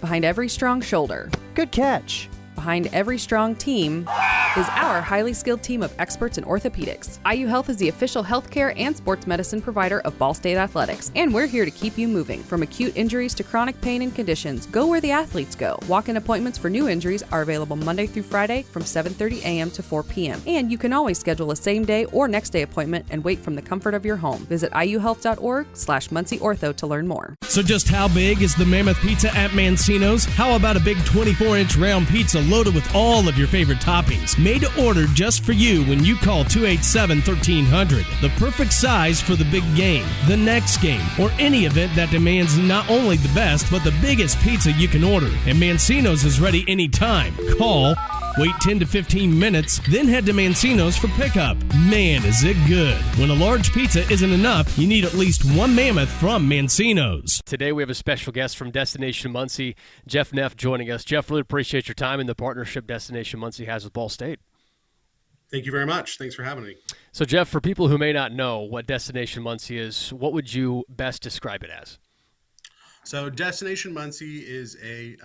Behind every strong shoulder. Good catch. Behind every strong team is our highly skilled team of experts in orthopedics. IU Health is the official healthcare and sports medicine provider of Ball State Athletics, and we're here to keep you moving. From acute injuries to chronic pain and conditions, go where the athletes go. Walk-in appointments for new injuries are available Monday through Friday from 7:30 a.m. to 4 p.m. And you can always schedule a same-day or next-day appointment and wait from the comfort of your home. Visit iuhealth.org/MuncieOrtho to learn more. So just how big is the Mammoth Pizza at Mancino's? How about a big 24-inch round pizza loaded with all of your favorite toppings? Made to order just for you when you call 287-1300. The perfect size for the big game, the next game, or any event that demands not only the best, but the biggest pizza you can order. And Mancino's is ready anytime. Call, wait 10 to 15 minutes, then head to Mancino's for pickup. Man, is it good. When a large pizza isn't enough, you need at least one Mammoth from Mancino's. Today we have a special guest from Destination Muncie, Jeff Neff, joining us. Jeff, really appreciate your time and the partnership Destination Muncie has with Ball State. Thank you very much. Thanks for having me. So, Jeff, for people who may not know what Destination Muncie is, what would you best describe it as? So Destination Muncie is a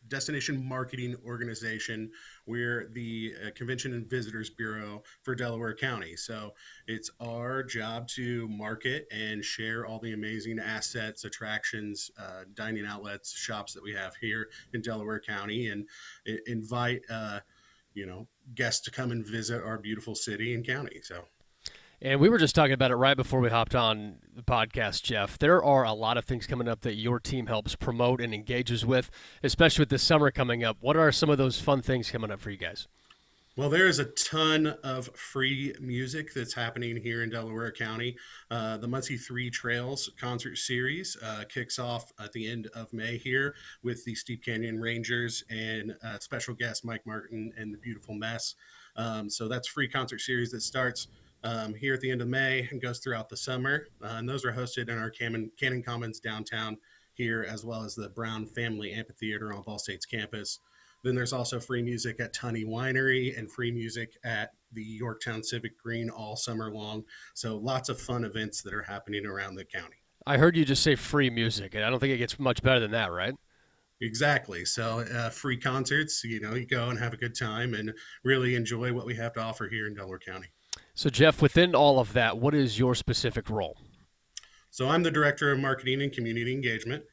destination marketing organization. We're the Convention and Visitors Bureau for Delaware County. So it's our job to market and share all the amazing assets, attractions, dining outlets, shops that we have here in Delaware County, and invite guests to come and visit our beautiful city and county. And we were just talking about it right before we hopped on the podcast, Jeff. There are a lot of things coming up that your team helps promote and engages with, especially with the summer coming up. What are some of those fun things coming up for you guys? Well, there is a ton of free music that's happening here in Delaware County. The Muncie 3 Trails concert series kicks off at the end of May here with the Steep Canyon Rangers and special guest Mike Martin and the beautiful Ness. So that's free concert series that starts here at the end of May and goes throughout the summer. And those are hosted in our Cannon Commons downtown here, as well as the Brown Family Amphitheater on Ball State's campus. Then there's also free music at Tunney Winery and free music at the Yorktown Civic Green all summer long. So lots of fun events that are happening around the county. I heard you just say free music, and I don't think it gets much better than that, right? Exactly. So free concerts, you go and have a good time and really enjoy what we have to offer here in Delaware County. So, Jeff, within all of that, what is your specific role? So I'm the Director of Marketing and Community Engagement.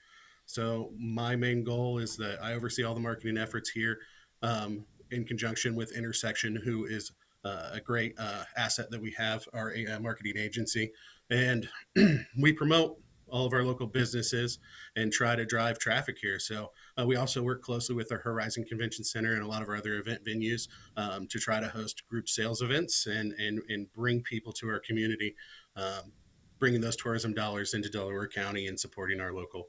So my main goal is that I oversee all the marketing efforts here in conjunction with Intersection, who is a great asset that we have, our marketing agency. And we promote all of our local businesses and try to drive traffic here. So we also work closely with our Horizon Convention Center and a lot of our other event venues to try to host group sales events and bring people to our community, bringing those tourism dollars into Delaware County and supporting our local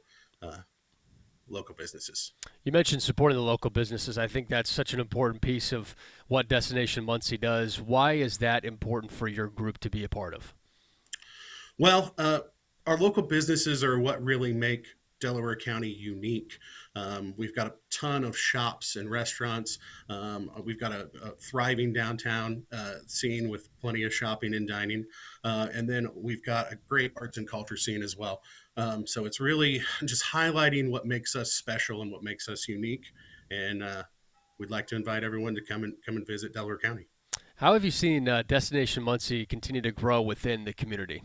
local businesses. You mentioned supporting the local businesses. I think that's such an important piece of what Destination Muncie does. Why is that important for your group to be a part of? Well, our local businesses are what really make Delaware County unique. We've got a ton of shops and restaurants. We've got a thriving downtown scene with plenty of shopping and dining. And then we've got a great arts and culture scene as well. So it's really just highlighting what makes us special and what makes us unique. And we'd like to invite everyone to come and visit Delaware County. How have you seen Destination Muncie continue to grow within the community?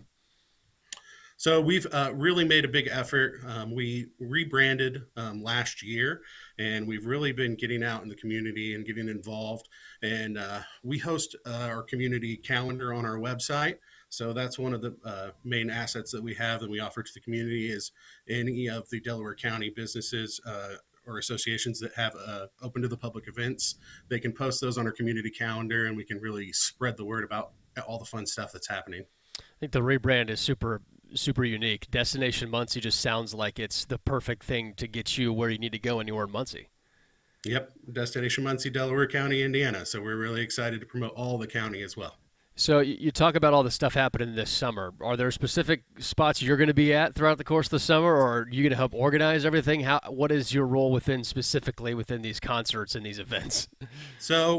So we've really made a big effort. We rebranded last year, and we've really been getting out in the community and getting involved. And we host our community calendar on our website. So that's one of the main assets that we have that we offer to the community is any of the Delaware County businesses or associations that have open to the public events. They can post those on our community calendar, and we can really spread the word about all the fun stuff that's happening. I think the rebrand is super unique. Destination Muncie just sounds like it's the perfect thing to get you where you need to go anywhere in Muncie. Yep, Destination Muncie, Delaware County, Indiana. So we're really excited to promote all the county as well. So you talk about all the stuff happening this summer. Are there specific spots you're going to be at throughout the course of the summer, or are you going to help organize everything? What is your role specifically within these concerts and these events? So,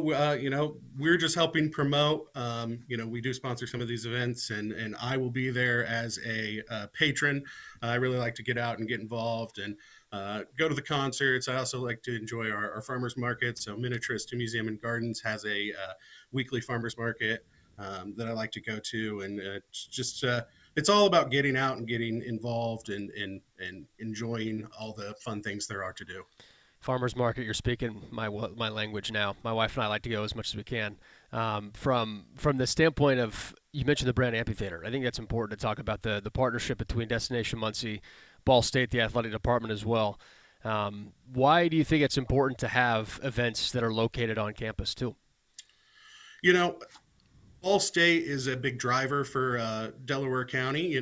we're just helping promote. We do sponsor some of these events, and I will be there as a patron. I really like to get out and get involved and go to the concerts. I also like to enjoy our farmers market. So Miniaturist to Museum and Gardens has a weekly farmers market that I like to go to, and it's all about getting out and getting involved and enjoying all the fun things there are to do. Farmers market, you're speaking my language now. My wife and I like to go as much as we can. From the standpoint of, you mentioned the Brand Amphitheater. I think that's important to talk about the partnership between Destination Muncie, Ball State, the athletic department as well. Why do you think it's important to have events that are located on campus too? Ball State is a big driver for Delaware County.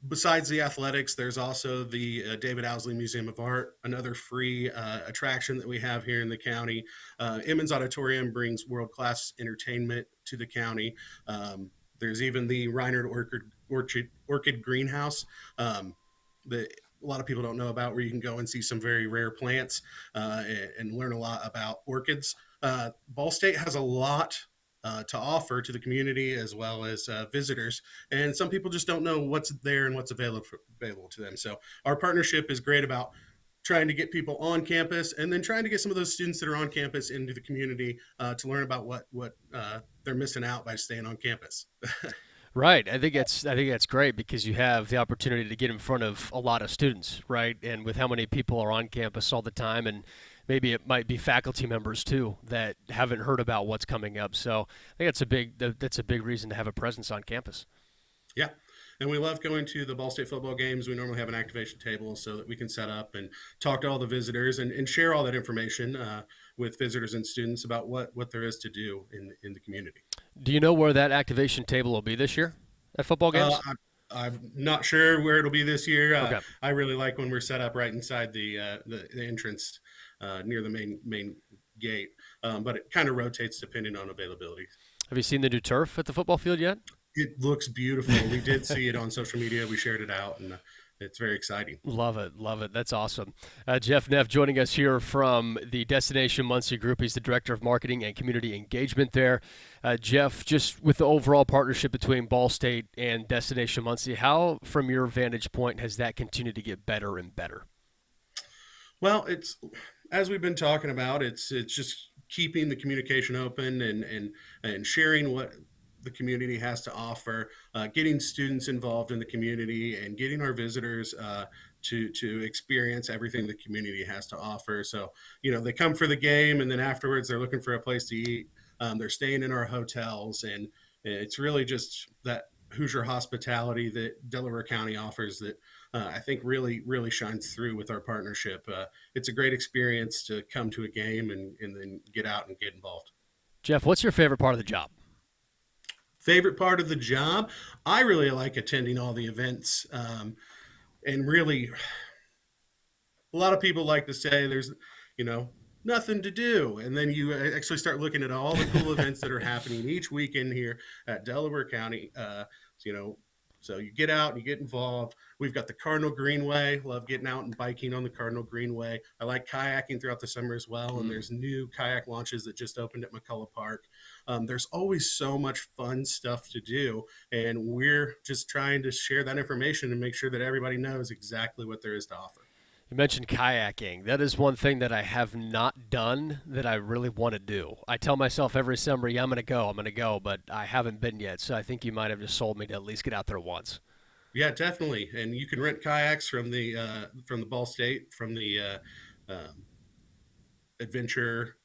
Besides the athletics, there's also the David Owsley Museum of Art, another free attraction that we have here in the county. Emmons Auditorium brings world-class entertainment to the county. There's even the Reinhardt Orchid Greenhouse that a lot of people don't know about, where you can go and see some very rare plants and learn a lot about orchids. Ball State has a lot to offer to the community as well as visitors. And some people just don't know what's there and what's available to them. So our partnership is great about trying to get people on campus and then trying to get some of those students that are on campus into the community to learn about what they're missing out by staying on campus. Right. I think that's great because you have the opportunity to get in front of a lot of students, right? And with how many people are on campus all the time, and maybe it might be faculty members too that haven't heard about what's coming up. So I think that's a big reason to have a presence on campus. Yeah. And we love going to the Ball State football games. We normally have an activation table so that we can set up and talk to all the visitors and share all that information with visitors and students about what there is to do in the community. Do you know where that activation table will be this year at football games? I'm not sure where it'll be this year. Okay. I really like when we're set up right inside the entrance near the main gate, but it kind of rotates depending on availability. Have you seen the new turf at the football field yet? It looks beautiful. We did see it on social media. We shared it out, and it's very exciting. Love it. That's awesome. Jeff Neff joining us here from the Destination Muncie Group. He's the Director of Marketing and Community Engagement there. Jeff, just with the overall partnership between Ball State and Destination Muncie, how, from your vantage point, has that continued to get better and better? Well, it's, as we've been talking about, it's just keeping the communication open and sharing what the community has to offer, getting students involved in the community and getting our visitors to experience everything the community has to offer. So, they come for the game and then afterwards they're looking for a place to eat. They're staying in our hotels, and it's really just that Hoosier hospitality that Delaware County offers that I think really, really shines through with our partnership. It's a great experience to come to a game and then get out and get involved. Jeff, what's your favorite part of the job? Favorite part of the job? I really like attending all the events and really a lot of people like to say there's, nothing to do. And then you actually start looking at all the cool events that are happening each weekend here at Delaware County. You know, so you get out and you get involved. We've got the Cardinal Greenway. Love getting out and biking on the Cardinal Greenway. I like kayaking throughout the summer as well. And there's new kayak launches that just opened at McCullough Park. There's always so much fun stuff to do. And we're just trying to share that information and make sure that everybody knows exactly what there is to offer. You mentioned kayaking. That is one thing that I have not done that I really want to do. I tell myself every summer, yeah, I'm going to go, but I haven't been yet. So I think you might have just sold me to at least get out there once. Yeah, definitely. And you can rent kayaks from the Ball State, from the Adventure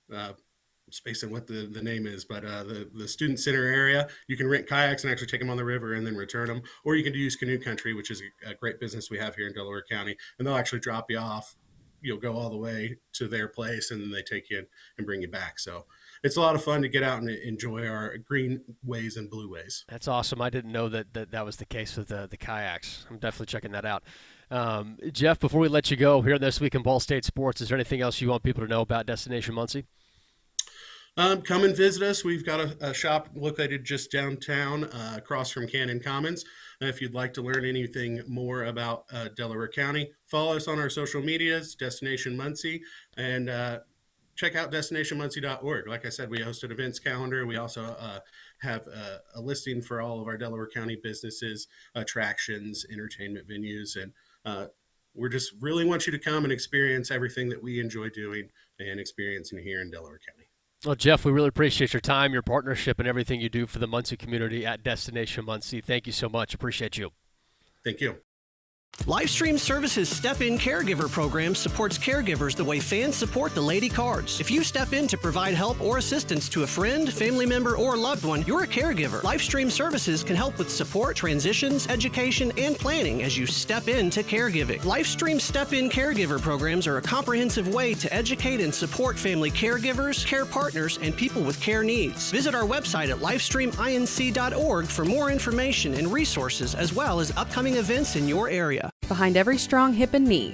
space and what the name is, but the student center area. You can rent kayaks and actually take them on the river and then return them, or you can use Canoe Country, which is a great business we have here in Delaware County, and they'll actually drop you off. You'll go all the way to their place, and then they take you and bring you back. So it's a lot of fun to get out and enjoy our green ways and blue ways. That's awesome. I didn't know that was the case with the kayaks. I'm definitely checking that out. Jeff, before we let you go here this week in Ball State Sports, is there anything else you want people to know about Destination Muncie? Come and visit us. We've got a shop located just downtown across from Cannon Commons. If you'd like to learn anything more about Delaware County, follow us on our social medias, Destination Muncie, and check out destinationmuncie.org. Like I said, we host an events calendar. We also have a listing for all of our Delaware County businesses, attractions, entertainment venues, and we just really want you to come and experience everything that we enjoy doing and experiencing here in Delaware County. Well, Jeff, we really appreciate your time, your partnership, and everything you do for the Muncie community at Destination Muncie. Thank you so much. Appreciate you. Thank you. Livestream Services Step-In Caregiver program supports caregivers the way fans support the Lady Cards. If you step in to provide help or assistance to a friend, family member, or loved one, you're a caregiver. Livestream Services can help with support, transitions, education, and planning as you step into caregiving. Livestream Step-In Caregiver programs are a comprehensive way to educate and support family caregivers, care partners, and people with care needs. Visit our website at livestreaminc.org for more information and resources, as well as upcoming events in your area. Behind every strong hip and knee.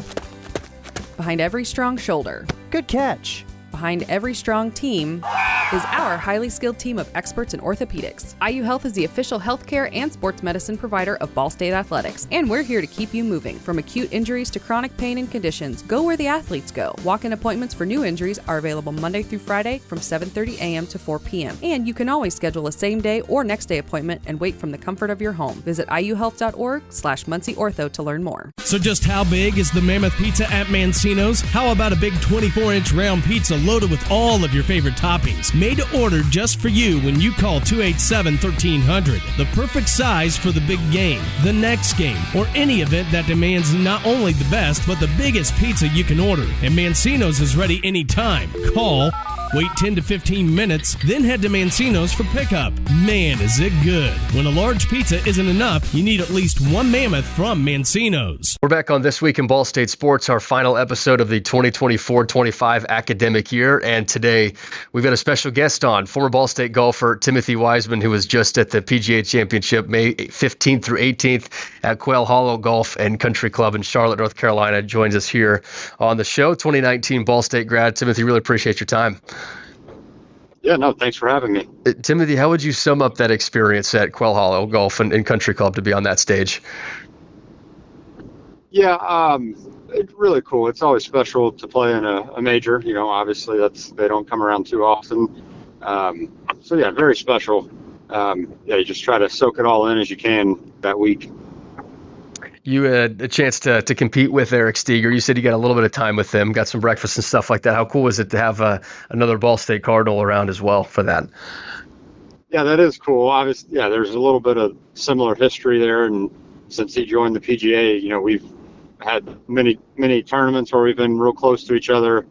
Behind every strong shoulder. Good catch. Behind every strong team is our highly skilled team of experts in orthopedics. IU Health is the official healthcare and sports medicine provider of Ball State Athletics, and we're here to keep you moving. From acute injuries to chronic pain and conditions, go where the athletes go. Walk-in appointments for new injuries are available Monday through Friday from 7:30 a.m. to 4 p.m. And you can always schedule a same-day or next-day appointment and wait from the comfort of your home. Visit iuhealth.org/MuncieOrtho to learn more. So just how big is the Mammoth Pizza at Mancino's? How about a big 24-inch round pizza loaded with all of your favorite toppings? Made to order just for you when you call 287-1300. The perfect size for the big game, the next game, or any event that demands not only the best, but the biggest pizza you can order. And Mancino's is ready anytime. Call, wait 10 to 15 minutes, then head to Mancino's for pickup. Man, is it good. When a large pizza isn't enough, you need at least one Mammoth from Mancino's. We're back on This Week in Ball State Sports, our final episode of the 2024-25 academic year. And today we've got a special guest on, former Ball State golfer Timothy Wiseman, who was just at the PGA Championship May 15th through 18th at Quail Hollow Golf and Country Club in Charlotte, North Carolina, joins us here on the show. 2019 Ball State grad. Timothy, really appreciate your time. Yeah, no, thanks for having me. Timothy, how would you sum up that experience at Quail Hollow Golf and Country Club to be on that stage? Yeah, it's really cool. It's always special to play in a major. You know, obviously they don't come around too often. So yeah, very special. You just try to soak it all in as you can that week. You had a chance to compete with Eric Steger. You said you got a little bit of time with him, got some breakfast and stuff like that. How cool was it to have another Ball State Cardinal around as well for that? Yeah, that is cool. Obviously, yeah, there's a little bit of similar history there, and since he joined the PGA, you know, we've had many tournaments where we've been real close to each other.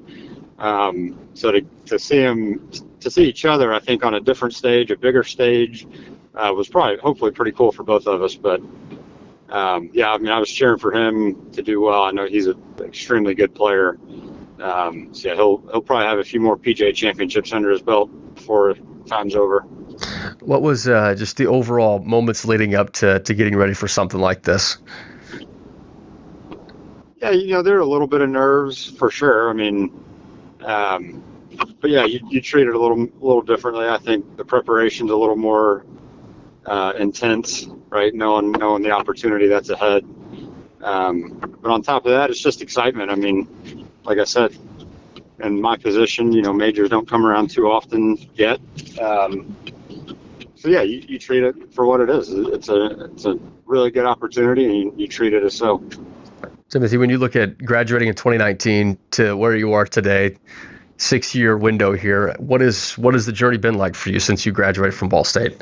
So to see each other, I think on a different stage, a bigger stage, was hopefully pretty cool for both of us. But yeah, I mean, I was cheering for him to do well. I know he's an extremely good player. So yeah, he'll probably have a few more PGA championships under his belt before time's over. What was just the overall moments leading up to getting ready for something like this? Yeah, there are a little bit of nerves for sure. I mean, but yeah, you treat it a little differently. I think the preparation's a little more intense, right? Knowing the opportunity that's ahead. But on top of that, it's just excitement. I mean, like I said, in my position, majors don't come around too often yet. So yeah, you treat it for what it is. It's a really good opportunity, and you treat it as so. Timothy, when you look at graduating in 2019 to where you are today, 6-year window here, what is the journey been like for you since you graduated from Ball State?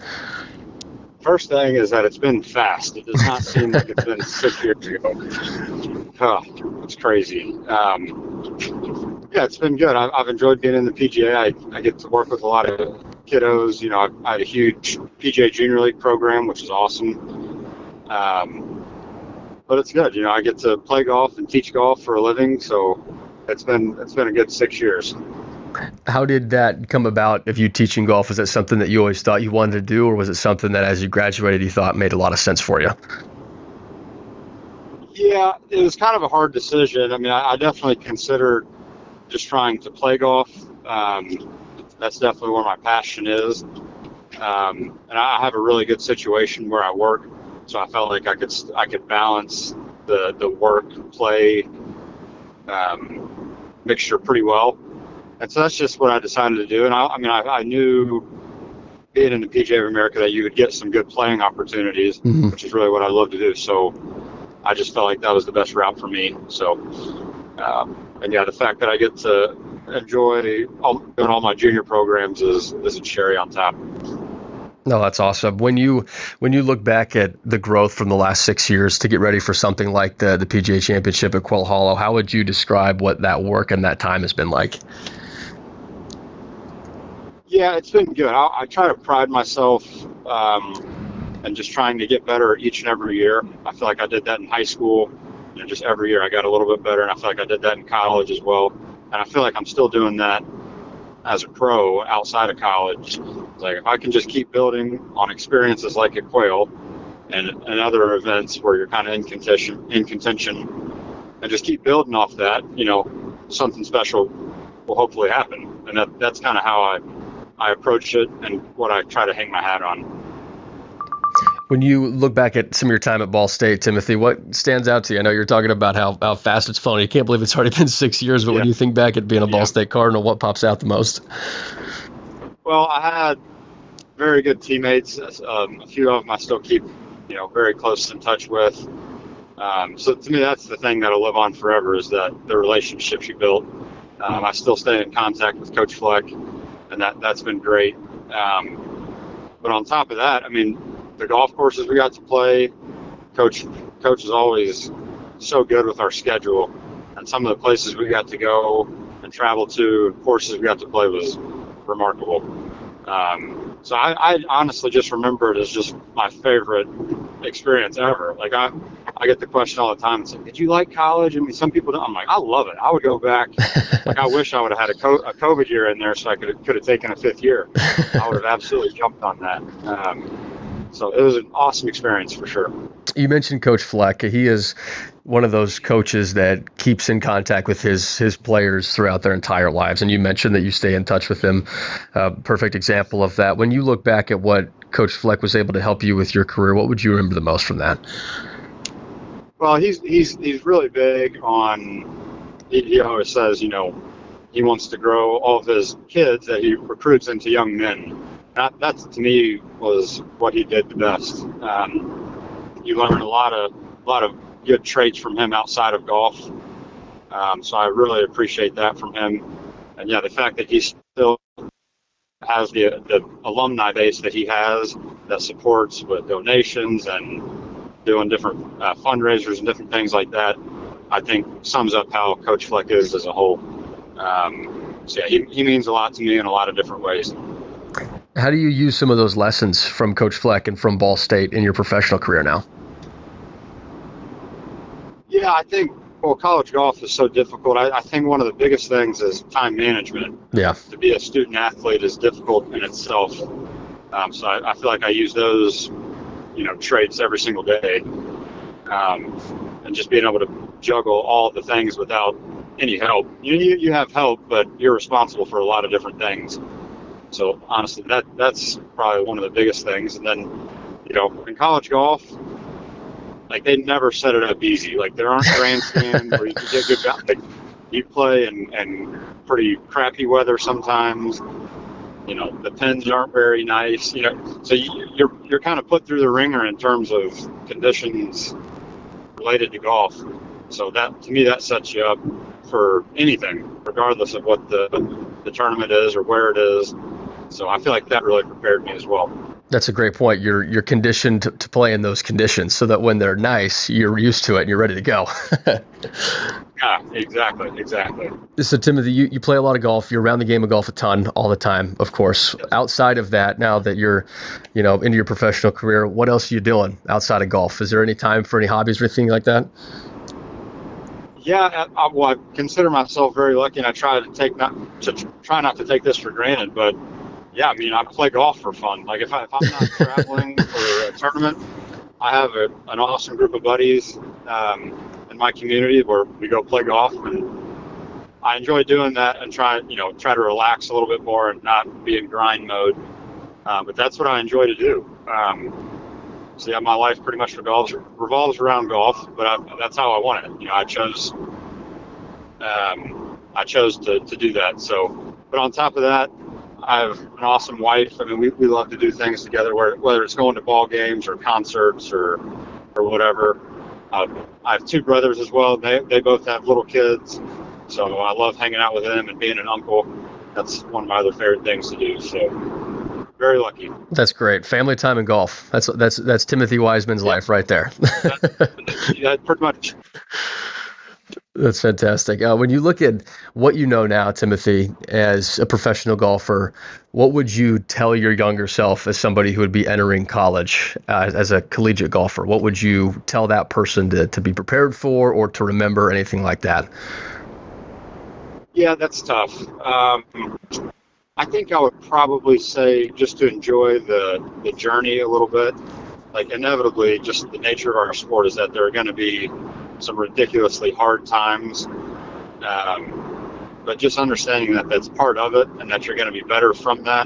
First thing is that it's been fast. It does not seem like it's been 6 years ago. Oh, it's crazy. Yeah, it's been good. I've enjoyed being in the PGA. I get to work with a lot of kiddos. I had a huge PGA Junior League program, which is awesome. But it's good. I get to play golf and teach golf for a living, so it's been a good 6 years. How did that come about of you teaching golf? Was that something that you always thought you wanted to do, or was it something that as you graduated you thought made a lot of sense for you? Yeah, it was kind of a hard decision. I mean, I definitely considered just trying to play golf. That's definitely where my passion is. And I have a really good situation where I work, so I felt like I could balance the work play mixture pretty well. And so that's just what I decided to do. And I knew being in the PGA of America that you would get some good playing opportunities, which is really what I love to do. So I just felt like that was the best route for me. So, and yeah, the fact that I get to enjoy doing all my junior programs is a cherry on top. No, that's awesome. When you look back at the growth from the last 6 years to get ready for something like the PGA Championship at Quail Hollow, how would you describe what that work and that time has been like? Yeah, it's been good. I try to pride myself and just trying to get better each and every year. I feel like I did that in high school, and just every year I got a little bit better, and I feel like I did that in college as well. And I feel like I'm still doing that as a pro outside of college. Like, if I can just keep building on experiences like at Quail and other events where you're kind of in contention, and just keep building off that, something special will hopefully happen. And that's kind of how I approach it and what I try to hang my hat on. When you look back at some of your time at Ball State, Timothy, what stands out to you? I know you're talking about how fast it's flown. You can't believe it's already been 6 years, but when you think back at being a Ball State Cardinal, what pops out the most? Well, I had very good teammates. A few of them I still keep, very close in touch with. So to me, that's the thing that'll live on forever, is that the relationships you built. I still stay in contact with Coach Fleck, and that's been great. But on top of that, I mean, the golf courses we got to play, Coach is always so good with our schedule, and some of the places we got to go and travel to, courses we got to play was remarkable. So I honestly just remember it as just my favorite experience ever. Like, I get the question all the time. It's like, did you like college? I mean, some people don't. I'm like, I love it. I would go back. Like, I wish I would have had a COVID year in there so I could have taken a 5th year. I would have absolutely jumped on that. So it was an awesome experience for sure. You mentioned Coach Fleck. He is one of those coaches that keeps in contact with his players throughout their entire lives. And you mentioned that you stay in touch with him. Perfect example of that. When you look back at what Coach Fleck was able to help you with your career, what would you remember the most from that? Well, he's really big on, he always says, he wants to grow all of his kids that he recruits into young men. That to me was what he did the best. You learn a lot of good traits from him outside of golf. So I really appreciate that from him. And yeah, the fact that he still has the alumni base that he has that supports with donations and doing different fundraisers and different things like that, I think sums up how Coach Fleck is as a whole. So yeah, he means a lot to me in a lot of different ways. How do you use some of those lessons from Coach Fleck and from Ball State in your professional career now? Yeah, I think, college golf is so difficult. I think one of the biggest things is time management. Yeah. To be a student athlete is difficult in itself. So I feel like I use those, traits every single day. And just being able to juggle all the things without any help. You have help, but you're responsible for a lot of different things. So honestly, that's probably one of the biggest things. And then, in college golf, like, they never set it up easy. Like, there aren't grandstands where you can get good. Like, you play in pretty crappy weather sometimes. The pins aren't very nice. So you're kind of put through the ringer in terms of conditions related to golf. So that, to me, that sets you up for anything, regardless of what the tournament is or where it is. So I feel like that really prepared me as well. That's a great point. You're conditioned to play in those conditions so that when they're nice, you're used to it and you're ready to go. Yeah, exactly. So Timothy, you play a lot of golf. You're around the game of golf a ton, all the time, of course. Outside of that, now that you're, into your professional career, what else are you doing outside of golf? Is there any time for any hobbies or anything like that? Yeah, I consider myself very lucky, and I try not to take this for granted, but yeah, I play golf for fun. Like, if I'm not traveling for a tournament, I have an awesome group of buddies in my community where we go play golf, and I enjoy doing that and try to relax a little bit more and not be in grind mode. But that's what I enjoy to do. So yeah, my life pretty much revolves around golf, but that's how I want it. I chose to do that. So, but on top of that, I have an awesome wife. We love to do things together, whether it's going to ball games or concerts or whatever. I have two brothers as well. They both have little kids, so I love hanging out with them and being an uncle. That's one of my other favorite things to do. So very lucky. That's great. Family time and golf. That's Timothy Wiseman's life right there. Yeah, pretty much. That's fantastic. When you look at what you know now, Timothy, as a professional golfer, what would you tell your younger self as somebody who would be entering college as a collegiate golfer? What would you tell that person to be prepared for or to remember, anything like that? Yeah, that's tough. I think I would probably say just to enjoy the journey a little bit. Like, inevitably, just the nature of our sport is that there are going to be some ridiculously hard times, but just understanding that that's part of it and that you're going to be better from that.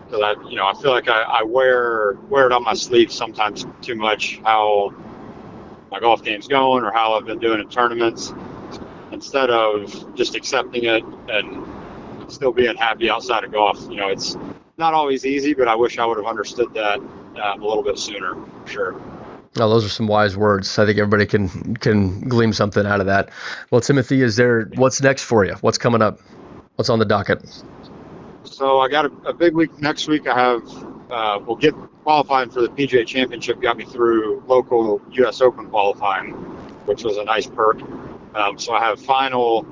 Because I feel like I wear it on my sleeve sometimes too much, how my golf game's going or how I've been doing in tournaments, instead of just accepting it and still being happy outside of golf. It's not always easy, but I wish I would have understood that a little bit sooner, for sure. Oh, those are some wise words. I think everybody can glean something out of that. Well, Timothy, what's next for you? What's coming up? What's on the docket? So I got a big week next week. I have we'll get qualifying for the PGA Championship. Got me through local U.S. Open qualifying, which was a nice perk. So I have final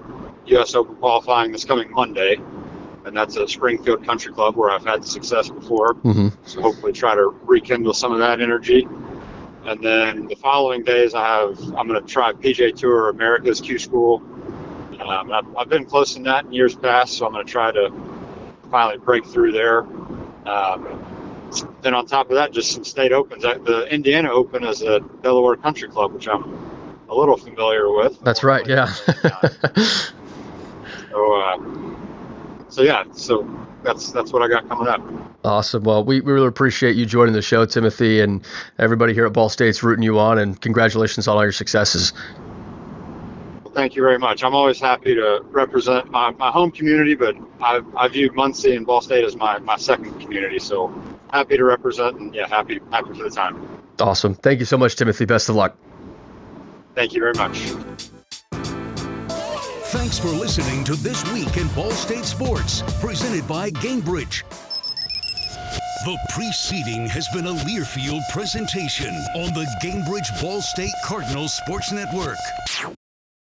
U.S. Open qualifying this coming Monday, and that's at Springfield Country Club where I've had success before. Mm-hmm. So hopefully try to rekindle some of that energy. And then the following days, I'm going to try PGA Tour America's Q School. I've been close in that in years past, so I'm going to try to finally break through there. Then on top of that, just some state opens. The Indiana Open is at Delaware Country Club, which I'm a little familiar with. That's right, yeah. So that's what I got coming up. Awesome. Well, we really appreciate you joining the show, Timothy, and everybody here at Ball State's rooting you on, and congratulations on all your successes. Well, thank you very much. I'm always happy to represent my home community, but I view Muncie and Ball State as my second community, so happy to represent, and yeah, happy for the time. Awesome. Thank you so much, Timothy. Best of luck. Thank you very much. Thanks for listening to This Week in Ball State Sports, presented by Gainbridge. The preceding has been a Learfield presentation on the Gainbridge Ball State Cardinals Sports Network.